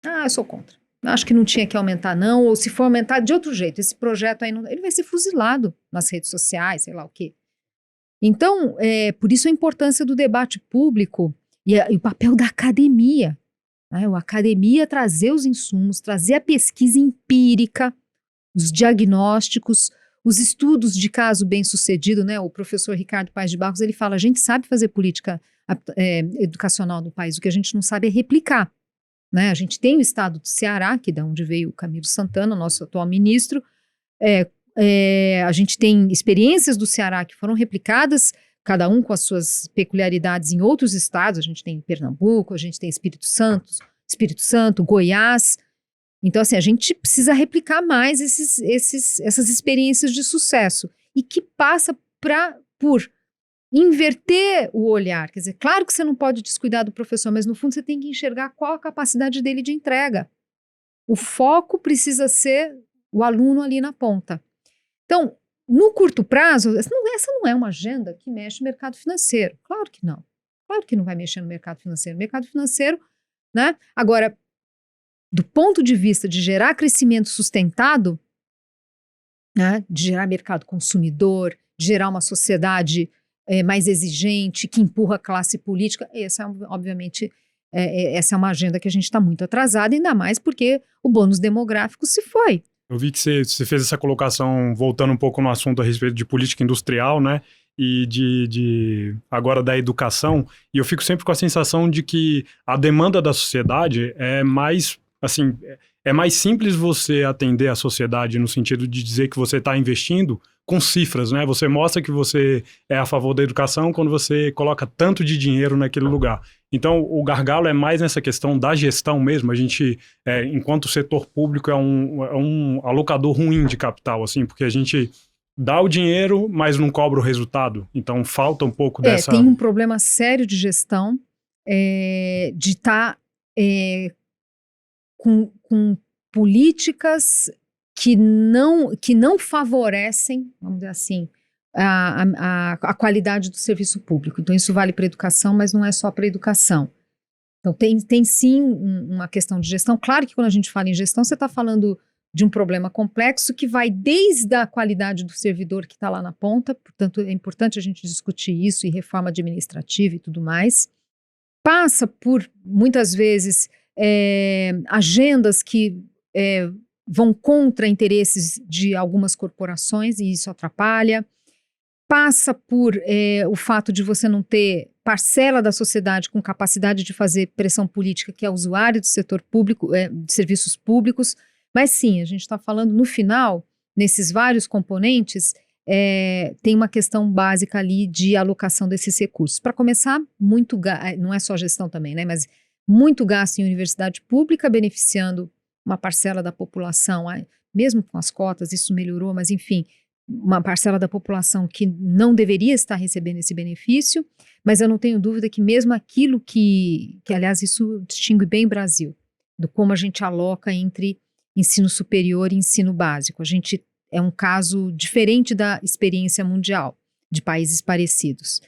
Eu sou contra. Acho que não tinha que aumentar não, ou se for aumentar de outro jeito, esse projeto aí, ele vai ser fuzilado nas redes sociais, sei lá o quê. Então, por isso a importância do debate público e o papel da academia. Né? A academia trazer os insumos, trazer a pesquisa empírica, os diagnósticos, os estudos de caso bem-sucedido, né? O professor Ricardo Paes de Barros, ele fala, a gente sabe fazer política educacional no país, o que a gente não sabe é replicar. Né? A gente tem o estado do Ceará, que é de onde veio o Camilo Santana, nosso atual ministro, a gente tem experiências do Ceará que foram replicadas, cada um com as suas peculiaridades em outros estados, a gente tem Pernambuco, a gente tem Espírito Santo, Goiás. Então, assim, a gente precisa replicar mais essas experiências de sucesso e que passa por inverter o olhar. Quer dizer, claro que você não pode descuidar do professor, mas no fundo você tem que enxergar qual a capacidade dele de entrega. O foco precisa ser o aluno ali na ponta. Então, no curto prazo, essa não é uma agenda que mexe no mercado financeiro. Claro que não. Claro que não vai mexer no mercado financeiro. O mercado financeiro, né? Agora, do ponto de vista de gerar crescimento sustentado, né, de gerar mercado consumidor, de gerar uma sociedade mais exigente, que empurra a classe política, essa é uma agenda que a gente está muito atrasada, ainda mais porque o bônus demográfico se foi. Eu vi que você fez essa colocação, voltando um pouco no assunto a respeito de política industrial, né? E agora da educação, e eu fico sempre com a sensação de que a demanda da sociedade é mais... Assim, é mais simples você atender a sociedade no sentido de dizer que você está investindo com cifras, né? Você mostra que você é a favor da educação quando você coloca tanto de dinheiro naquele lugar. Então, o gargalo é mais nessa questão da gestão mesmo. A gente, enquanto setor público, é um alocador ruim de capital, assim, porque a gente dá o dinheiro, mas não cobra o resultado. Então, falta um pouco dessa... Tem um problema sério de gestão, de estar... com políticas que não favorecem, vamos dizer assim, a qualidade do serviço público. Então, isso vale para a educação, mas não é só para a educação. Então, tem sim uma questão de gestão. Claro que quando a gente fala em gestão, você está falando de um problema complexo que vai desde a qualidade do servidor que está lá na ponta, portanto, é importante a gente discutir isso e reforma administrativa e tudo mais. Passa por, muitas vezes... agendas que vão contra interesses de algumas corporações e isso atrapalha, passa por o fato de você não ter parcela da sociedade com capacidade de fazer pressão política, que é usuário do setor público, de serviços públicos, mas sim, a gente está falando no final, nesses vários componentes, tem uma questão básica ali de alocação desses recursos. Para começar, não é só gestão também, né, mas muito gasto em universidade pública, beneficiando uma parcela da população, mesmo com as cotas, isso melhorou, mas enfim, uma parcela da população que não deveria estar recebendo esse benefício, mas eu não tenho dúvida que mesmo aquilo que aliás, isso distingue bem o Brasil, do como a gente aloca entre ensino superior e ensino básico. A gente é um caso diferente da experiência mundial, de países parecidos.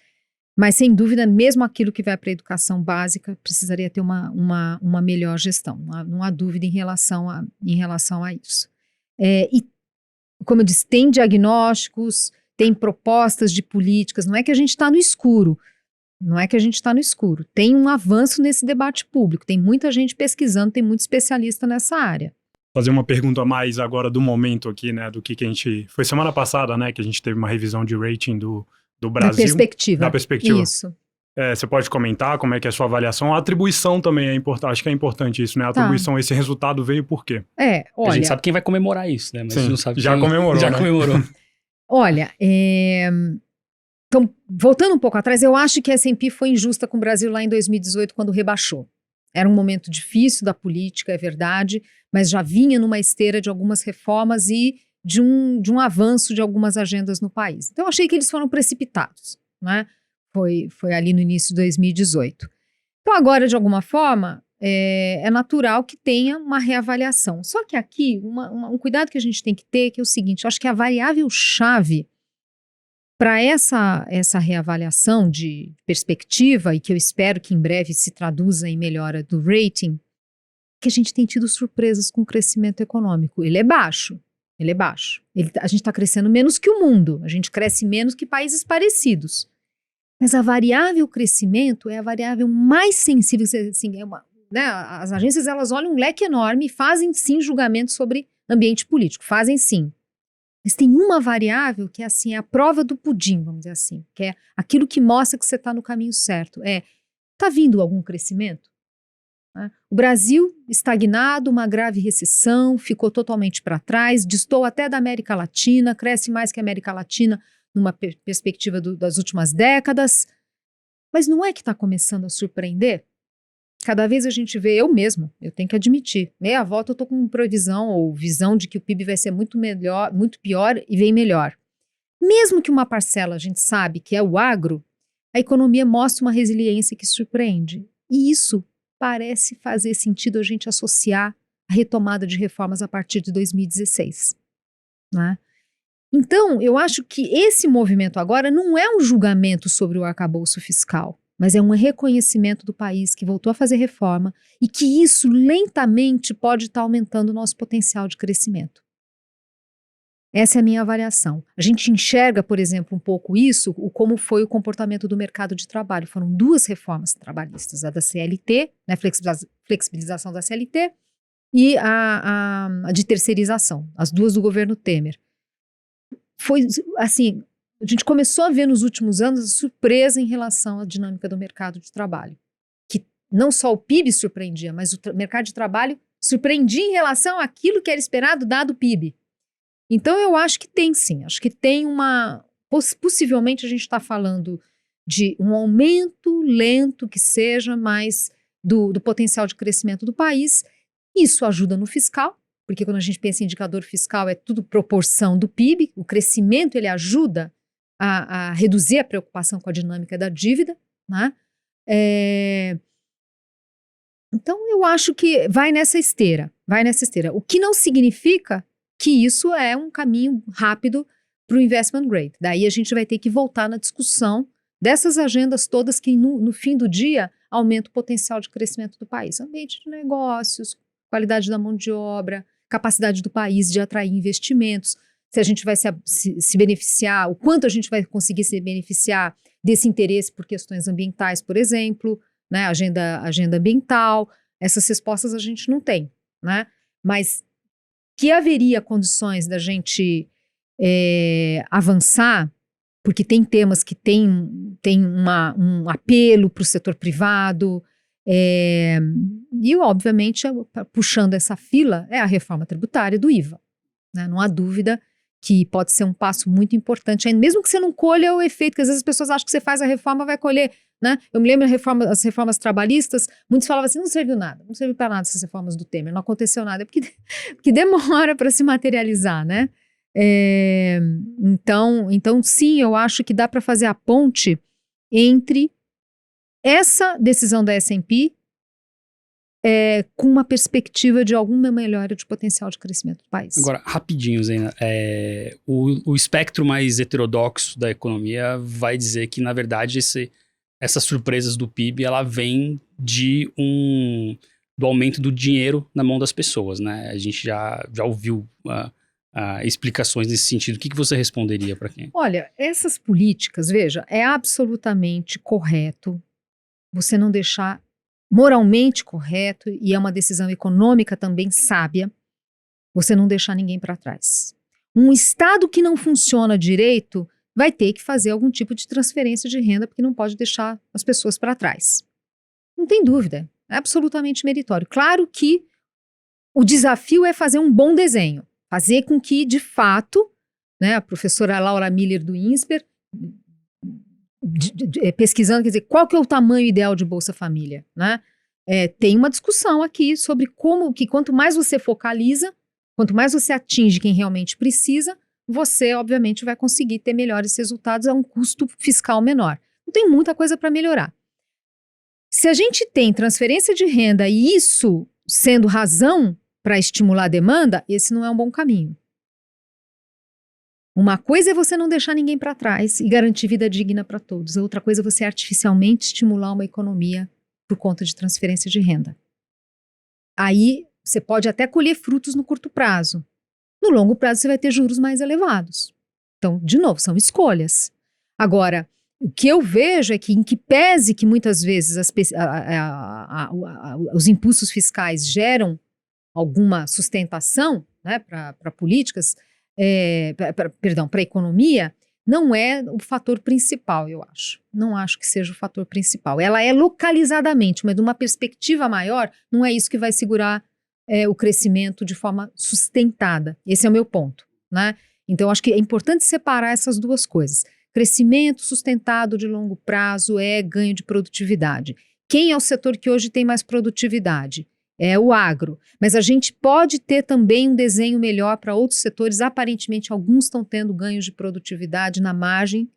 Mas, sem dúvida, mesmo aquilo que vai para a educação básica precisaria ter uma melhor gestão. Não há dúvida em relação a isso. E, como eu disse, tem diagnósticos, tem propostas de políticas. Não é que a gente está no escuro. Tem um avanço nesse debate público. Tem muita gente pesquisando, tem muito especialista nessa área. fazer uma pergunta mais agora do momento aqui, né? Do que a gente... Foi semana passada, né? Que a gente teve uma revisão de rating do Brasil. Da perspectiva. Isso. Você pode comentar como é que é a sua avaliação? A atribuição também é importante, acho que é importante isso, né? A atribuição, esse resultado veio por quê? Olha... A gente sabe quem vai comemorar isso, né? Mas sim, não sabe já quem... comemorou, Já né? comemorou. Olha, então, voltando um pouco atrás, eu acho que a S&P foi injusta com o Brasil lá em 2018, quando rebaixou. Era um momento difícil da política, é verdade, mas já vinha numa esteira de algumas reformas e de um avanço de algumas agendas no país. Então, eu achei que eles foram precipitados, né? Foi ali no início de 2018. Então, agora, de alguma forma, é natural que tenha uma reavaliação. Só que aqui, um cuidado que a gente tem que ter, que é o seguinte, eu acho que a variável-chave para essa reavaliação de perspectiva, e que eu espero que em breve se traduza em melhora do rating, que a gente tem tido surpresas com o crescimento econômico. Ele é baixo. A gente está crescendo menos que o mundo, a gente cresce menos que países parecidos. Mas a variável crescimento é a variável mais sensível, assim, né, as agências elas olham um leque enorme e fazem sim julgamentos sobre ambiente político, fazem sim. Mas tem uma variável que é assim, é a prova do pudim, vamos dizer assim, que é aquilo que mostra que você está no caminho certo. Está vindo algum crescimento? O Brasil estagnado, uma grave recessão, ficou totalmente para trás, distou até da América Latina, cresce mais que a América Latina numa perspectiva das últimas décadas. Mas não é que está começando a surpreender? Cada vez a gente vê, eu tenho que admitir, meia volta eu estou com previsão ou visão de que o PIB vai ser muito melhor, muito pior e vem melhor. Mesmo que uma parcela a gente sabe que é o agro, a economia mostra uma resiliência que surpreende. E isso parece fazer sentido a gente associar a retomada de reformas a partir de 2016. Né? Então, eu acho que esse movimento agora não é um julgamento sobre o arcabouço fiscal, mas é um reconhecimento do país que voltou a fazer reforma e que isso lentamente pode estar aumentando o nosso potencial de crescimento. Essa é a minha avaliação. A gente enxerga, por exemplo, um pouco isso, como foi o comportamento do mercado de trabalho. Foram 2 reformas trabalhistas, a da CLT, né, flexibilização da CLT, e a de terceirização, as 2 do governo Temer. Foi assim, a gente começou a ver nos últimos anos a surpresa em relação à dinâmica do mercado de trabalho. Que não só o PIB surpreendia, mas o mercado de trabalho surpreendia em relação àquilo que era esperado dado o PIB. Então eu acho que tem sim, acho que tem possivelmente a gente está falando de um aumento lento que seja, mas do potencial de crescimento do país. Isso ajuda no fiscal, porque quando a gente pensa em indicador fiscal é tudo proporção do PIB, o crescimento ele ajuda a reduzir a preocupação com a dinâmica da dívida, né? Então eu acho que vai nessa esteira, o que não significa que isso é um caminho rápido para o investment grade. Daí a gente vai ter que voltar na discussão dessas agendas todas que no fim do dia aumentam o potencial de crescimento do país. Ambiente de negócios, qualidade da mão de obra, capacidade do país de atrair investimentos, se a gente vai se beneficiar, o quanto a gente vai conseguir se beneficiar desse interesse por questões ambientais, por exemplo, né, agenda ambiental, essas respostas a gente não tem, né? Mas que haveria condições da gente avançar, porque tem temas que tem um apelo para o setor privado, e obviamente puxando essa fila é a reforma tributária do IVA, né? Não há dúvida que pode ser um passo muito importante, mesmo que você não colha o efeito, que às vezes as pessoas acham que você faz a reforma vai colher, né? Eu me lembro as reformas trabalhistas, muitos falavam assim, não serviu para nada essas reformas do Temer, não aconteceu nada, porque demora para se materializar, né? Então sim, eu acho que dá para fazer a ponte entre essa decisão da S&P com uma perspectiva de alguma melhora de potencial de crescimento do país. Agora, rapidinho, Zena, o espectro mais heterodoxo da economia vai dizer que, na verdade, essas surpresas do PIB, ela vem do aumento do dinheiro na mão das pessoas, né? A gente já ouviu explicações nesse sentido. O que você responderia para quem? Olha, essas políticas, veja, é absolutamente correto você não deixar moralmente correto, e é uma decisão econômica também sábia, você não deixar ninguém para trás. Um Estado que não funciona direito vai ter que fazer algum tipo de transferência de renda, porque não pode deixar as pessoas para trás. Não tem dúvida, é absolutamente meritório. Claro que o desafio é fazer um bom desenho, fazer com que, de fato, né, a professora Laura Miller do INSPER, pesquisando, quer dizer, qual que é o tamanho ideal de Bolsa Família, né? Tem uma discussão aqui sobre como que quanto mais você focaliza, quanto mais você atinge quem realmente precisa, você, obviamente, vai conseguir ter melhores resultados a um custo fiscal menor. Não tem muita coisa para melhorar. Se a gente tem transferência de renda e isso sendo razão para estimular a demanda, esse não é um bom caminho. Uma coisa é você não deixar ninguém para trás e garantir vida digna para todos. A outra coisa é você artificialmente estimular uma economia por conta de transferência de renda. Aí você pode até colher frutos no curto prazo. No longo prazo você vai ter juros mais elevados. Então, de novo, são escolhas. Agora, o que eu vejo é que, em que pese que muitas vezes os impulsos fiscais geram alguma sustentação, né, para políticas, para a economia, não é o fator principal, eu acho. Não acho que seja o fator principal. Ela é localizadamente, mas de uma perspectiva maior, não é isso que vai segurar o crescimento de forma sustentada. Esse é o meu ponto, né? Então, acho que é importante separar essas duas coisas. Crescimento sustentado de longo prazo é ganho de produtividade. Quem é o setor que hoje tem mais produtividade? É o agro. Mas a gente pode ter também um desenho melhor para outros setores. Aparentemente, alguns estão tendo ganhos de produtividade na margem,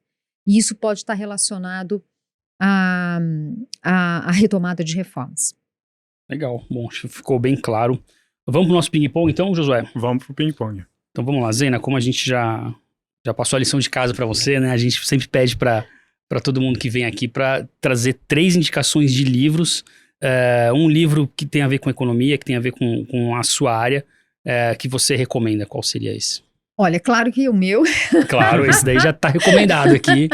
e isso pode estar relacionado à retomada de reformas. Legal, bom, ficou bem claro. Vamos pro nosso ping-pong então, Josué? Vamos pro ping-pong. Então vamos lá, Zena, como a gente já passou a lição de casa para você, né? A gente sempre pede para todo mundo que vem aqui para trazer 3 indicações de livros. Um livro que tem a ver com economia, que tem a ver com a sua área, que você recomenda. Qual seria esse? Olha, claro que o meu. Claro, esse daí já está recomendado aqui.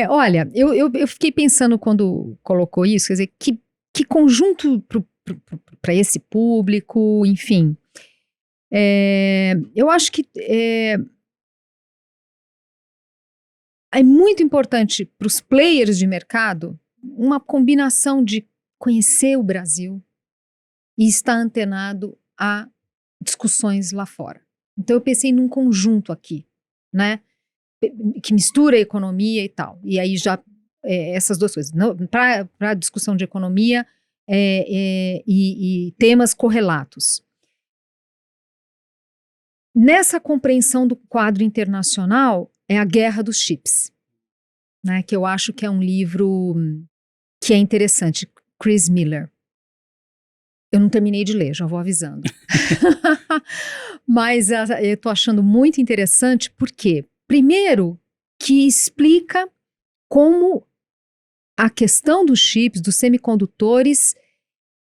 Olha, eu fiquei pensando quando colocou isso, quer dizer, que conjunto para esse público, enfim. Eu acho que é muito importante para os players de mercado uma combinação de conhecer o Brasil e estar antenado a discussões lá fora. Então eu pensei num conjunto aqui, né, que mistura a economia e tal. E aí já essas duas coisas. Para a discussão de economia e temas correlatos. Nessa compreensão do quadro internacional é A Guerra dos Chips, né, que eu acho que é um livro que é interessante. Chris Miller. Eu não terminei de ler, já vou avisando. Mas eu estou achando muito interessante porque, primeiro, que explica como a questão dos chips, dos semicondutores,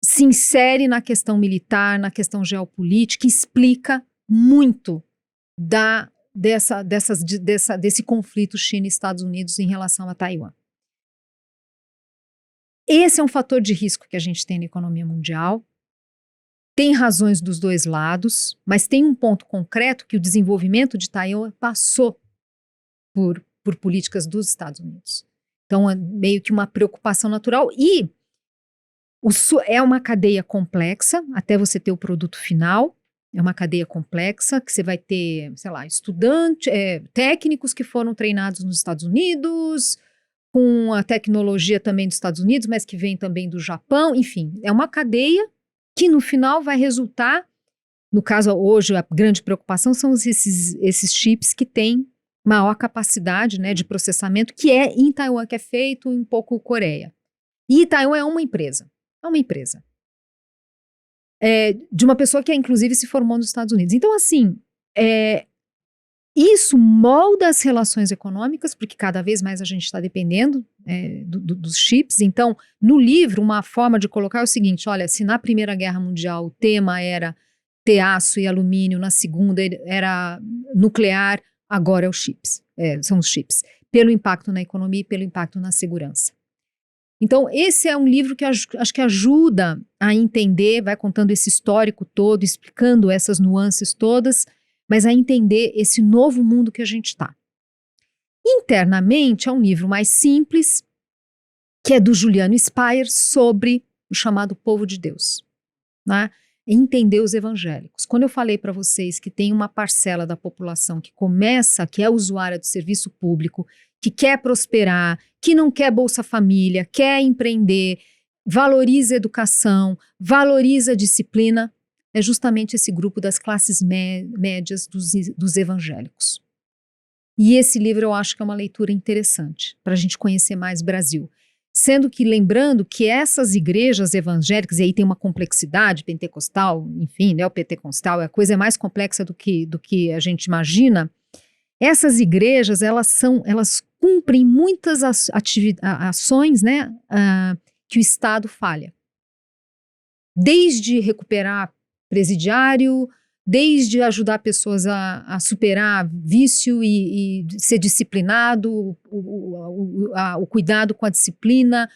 se insere na questão militar, na questão geopolítica, explica muito desse conflito China e Estados Unidos em relação a Taiwan. Esse é um fator de risco que a gente tem na economia mundial. Tem razões dos dois lados, mas tem um ponto concreto que o desenvolvimento de Taiwan passou por políticas dos Estados Unidos. Então, é meio que uma preocupação natural. E é uma cadeia complexa, até você ter o produto final. É uma cadeia complexa, que você vai ter, sei lá, técnicos que foram treinados nos Estados Unidos, com a tecnologia também dos Estados Unidos, mas que vem também do Japão. Enfim, é uma cadeia que no final vai resultar, no caso hoje a grande preocupação são esses chips que têm maior capacidade, né, de processamento, que é em Taiwan, que é feito um pouco Coreia. E Taiwan é uma empresa, de uma pessoa que inclusive se formou nos Estados Unidos. Então assim, isso molda as relações econômicas, porque cada vez mais a gente está dependendo dos chips. Então, no livro, uma forma de colocar é o seguinte: olha, se na Primeira Guerra Mundial o tema era ter aço e alumínio, na Segunda era nuclear, agora são os chips, pelo impacto na economia e pelo impacto na segurança. Então, esse é um livro que acho que ajuda a entender, vai contando esse histórico todo, explicando essas nuances todas, mas a entender esse novo mundo que a gente está. Internamente, é um livro mais simples, que é do Juliano Speyer, sobre o chamado povo de Deus, né? Entender os evangélicos. Quando eu falei para vocês que tem uma parcela da população que é usuária do serviço público, que quer prosperar, que não quer Bolsa Família, quer empreender, valoriza a educação, valoriza a disciplina, é justamente esse grupo das classes médias dos evangélicos. E esse livro eu acho que é uma leitura interessante para a gente conhecer mais Brasil. Sendo que, lembrando que essas igrejas evangélicas, e aí tem uma complexidade pentecostal, enfim, neopentecostal, a coisa é mais complexa do que a gente imagina. Essas igrejas, elas cumprem muitas ações, né, que o Estado falha. Desde recuperar presidiário, desde ajudar pessoas a superar vício e ser disciplinado, o cuidado com a disciplina,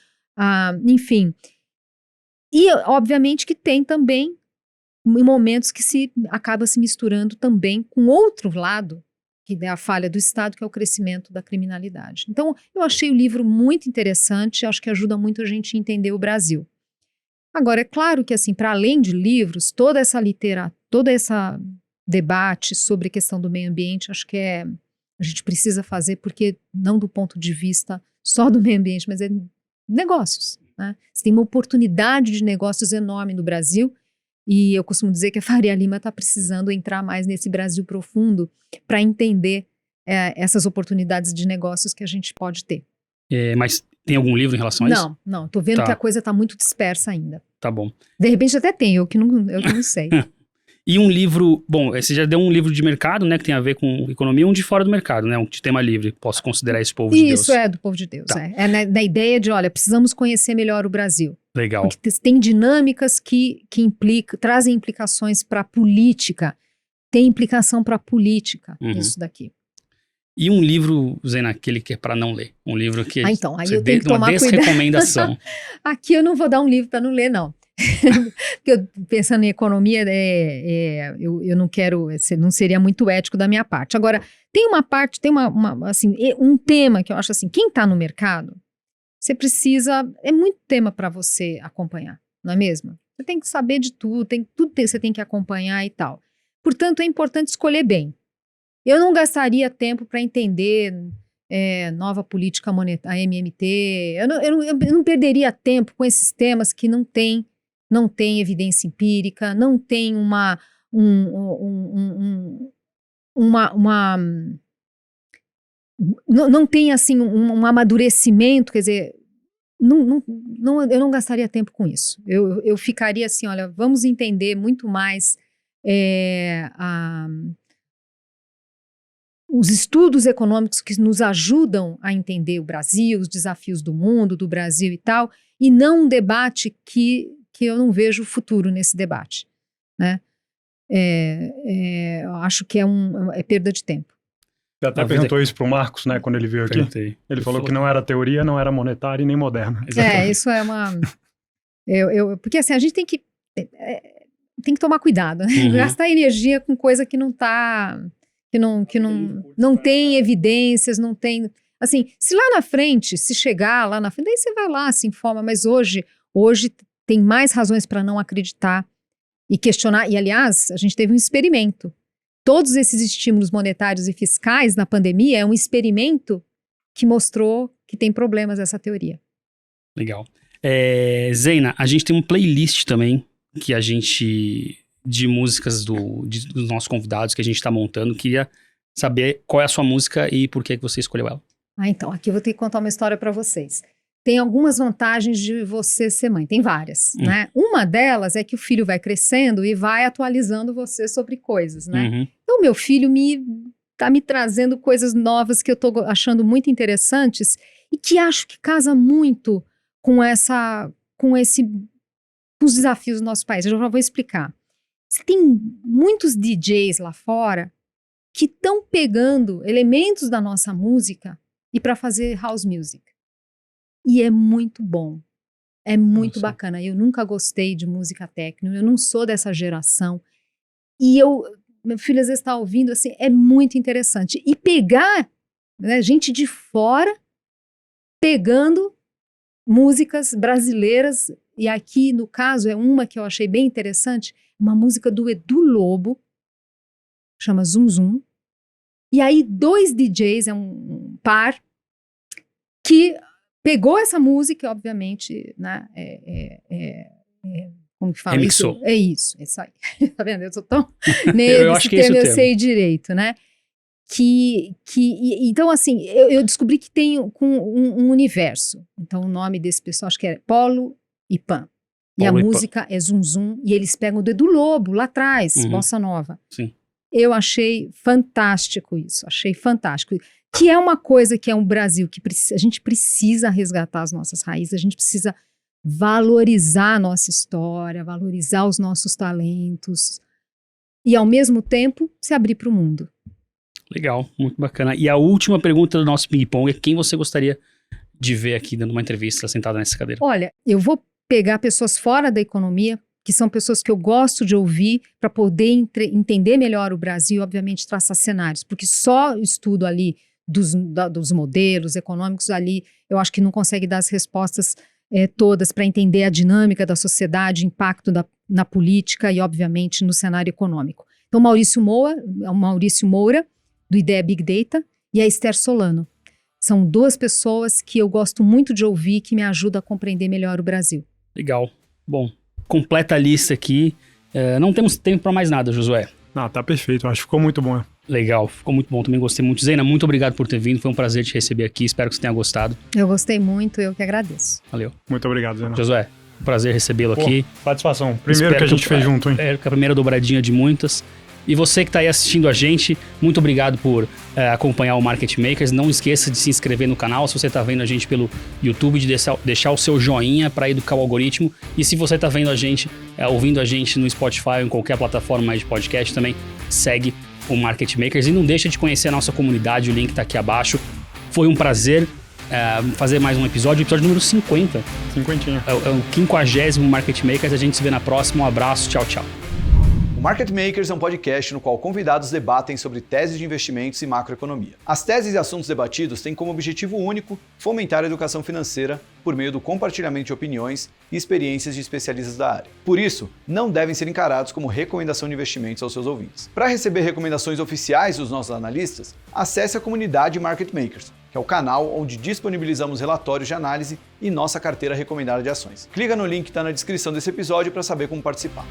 enfim. E, obviamente, que tem também momentos que acaba se misturando também com outro lado, que é a falha do Estado, que é o crescimento da criminalidade. Então, eu achei o livro muito interessante, acho que ajuda muito a gente a entender o Brasil. Agora, é claro que, assim, para além de livros, todo esse debate sobre a questão do meio ambiente, acho que a gente precisa fazer, porque não do ponto de vista só do meio ambiente, mas é negócios, né? Você tem uma oportunidade de negócios enorme no Brasil, e eu costumo dizer que a Faria Lima está precisando entrar mais nesse Brasil profundo para entender essas oportunidades de negócios que a gente pode ter. Mas tem algum livro em relação a isso? Não, tô vendo que a coisa está muito dispersa ainda. Tá bom. De repente até tem, eu que não sei. E um livro, bom, você já deu um livro de mercado, né, que tem a ver com economia, um de fora do mercado, né, um de tema livre, posso considerar esse povo de Deus. Isso é do povo de Deus, na ideia de, olha, precisamos conhecer melhor o Brasil. Legal. Porque tem dinâmicas que trazem implicações para a política, tem implicação para a política, isso daqui. E um livro, Zena, aquele que é para não ler, um livro que então, aí eu tenho que tomar cuidado. Desrecomendação. Aqui eu não vou dar um livro para não ler, não. Porque eu, pensando em economia, eu não quero, não seria muito ético da minha parte. Agora, tem uma parte, assim, um tema que eu acho assim, quem está no mercado, você precisa, é muito tema para você acompanhar, não é mesmo? Você tem que saber de tudo, você tem que acompanhar e tal. Portanto, é importante escolher bem. Eu não gastaria tempo para entender nova política monetária, a MMT, eu não perderia tempo com esses temas que não tem evidência empírica, não tem não tem assim um amadurecimento, quer dizer, eu não gastaria tempo com isso. Eu ficaria assim, olha, vamos entender muito mais os estudos econômicos que nos ajudam a entender o Brasil, os desafios do mundo, do Brasil e tal, e não um debate que eu não vejo futuro nesse debate, né? Eu acho que é perda de tempo. Você até perguntou isso para o Marcos, né, quando ele veio aqui. Perguntei. Ele falou que não era teoria, não era monetária e nem moderna. Isso é uma... porque assim, a gente tem que tomar cuidado, né? Gastar energia com coisa que não está... que não tem evidências, não tem... Assim, se lá na frente, se chegar lá na frente, daí você vai lá, se informa, mas hoje tem mais razões para não acreditar e questionar. E, aliás, a gente teve um experimento. Todos esses estímulos monetários e fiscais na pandemia é um experimento que mostrou que tem problemas essa teoria. Legal. Zena, a gente tem um playlist também que a gente... de músicas dos nossos convidados que a gente está montando. Queria saber qual é a sua música e por que você escolheu ela. Então, aqui eu vou ter que contar uma história para vocês. Tem algumas vantagens de você ser mãe, tem várias, né? Uma delas é que o filho vai crescendo e vai atualizando você sobre coisas, né? Então, meu filho tá me trazendo coisas novas que eu tô achando muito interessantes e que acho que casa muito com os desafios do nosso país. Eu já vou explicar. Tem muitos DJs lá fora que estão pegando elementos da nossa música e para fazer house music. e é muito bom. É muito Nossa. bacana. Eu nunca gostei de música techno, eu não sou dessa geração. Meu filho às vezes está ouvindo, assim, é muito interessante. E pegar, né, gente de fora pegando músicas brasileiras, e aqui no caso é uma que eu achei bem interessante, uma música do Edu Lobo, chama Zum Zum, e aí 2 DJs, é um par, que pegou essa música, obviamente, né, como que fala? Remixou. Isso aí. Tá vendo? Eu sou tão... Eu acho que esse é o termo. Eu sei direito, né? Então, assim, eu descobri que tem um universo. Então, o nome desse pessoal, acho que é Polo e Pan. E a música é Zum Zum, e eles pegam o do Edu Lobo, lá atrás, Bossa Nova. Sim. Eu achei fantástico isso, achei fantástico. Que é uma coisa que é um Brasil que a gente precisa resgatar as nossas raízes, a gente precisa valorizar a nossa história, valorizar os nossos talentos e, ao mesmo tempo, se abrir para o mundo. Legal, muito bacana. E a última pergunta do nosso ping-pong é quem você gostaria de ver aqui dando uma entrevista sentada nessa cadeira? Olha, eu vou pegar pessoas fora da economia, que são pessoas que eu gosto de ouvir para poder entender melhor o Brasil, obviamente traçar cenários, porque só o estudo ali dos modelos econômicos ali, eu acho que não consegue dar as respostas todas para entender a dinâmica da sociedade, impacto na política e, obviamente, no cenário econômico. Então, Maurício Moura, do Ideia Big Data, e a Esther Solano. São 2 pessoas que eu gosto muito de ouvir, que me ajudam a compreender melhor o Brasil. Legal. Bom, completa a lista aqui. Não temos tempo para mais nada, Josué. Tá perfeito. Acho que ficou muito bom. Legal, ficou muito bom. Também gostei muito. Zeina, muito obrigado por ter vindo. Foi um prazer te receber aqui. Espero que você tenha gostado. Eu gostei muito, eu que agradeço. Valeu. Muito obrigado, Zeina. Josué, um prazer recebê-lo aqui. Satisfação. Primeiro que a gente fez junto, hein? É a primeira dobradinha de muitas. E você que está aí assistindo a gente, muito obrigado por acompanhar o Market Makers. Não esqueça de se inscrever no canal. Se você está vendo a gente pelo YouTube, de deixar o seu joinha para educar o algoritmo. E se você está vendo a gente, ouvindo a gente no Spotify ou em qualquer plataforma de podcast, também segue o Market Makers. E não deixa de conhecer a nossa comunidade, o link está aqui abaixo. Foi um prazer fazer mais um episódio número 50. 50. É o 50º Market Makers. A gente se vê na próxima. Um abraço, tchau, tchau. O Market Makers é um podcast no qual convidados debatem sobre teses de investimentos e macroeconomia. As teses e assuntos debatidos têm como objetivo único fomentar a educação financeira por meio do compartilhamento de opiniões e experiências de especialistas da área. Por isso, não devem ser encarados como recomendação de investimentos aos seus ouvintes. Para receber recomendações oficiais dos nossos analistas, acesse a comunidade Market Makers, que é o canal onde disponibilizamos relatórios de análise e nossa carteira recomendada de ações. Clica no link que está na descrição desse episódio para saber como participar.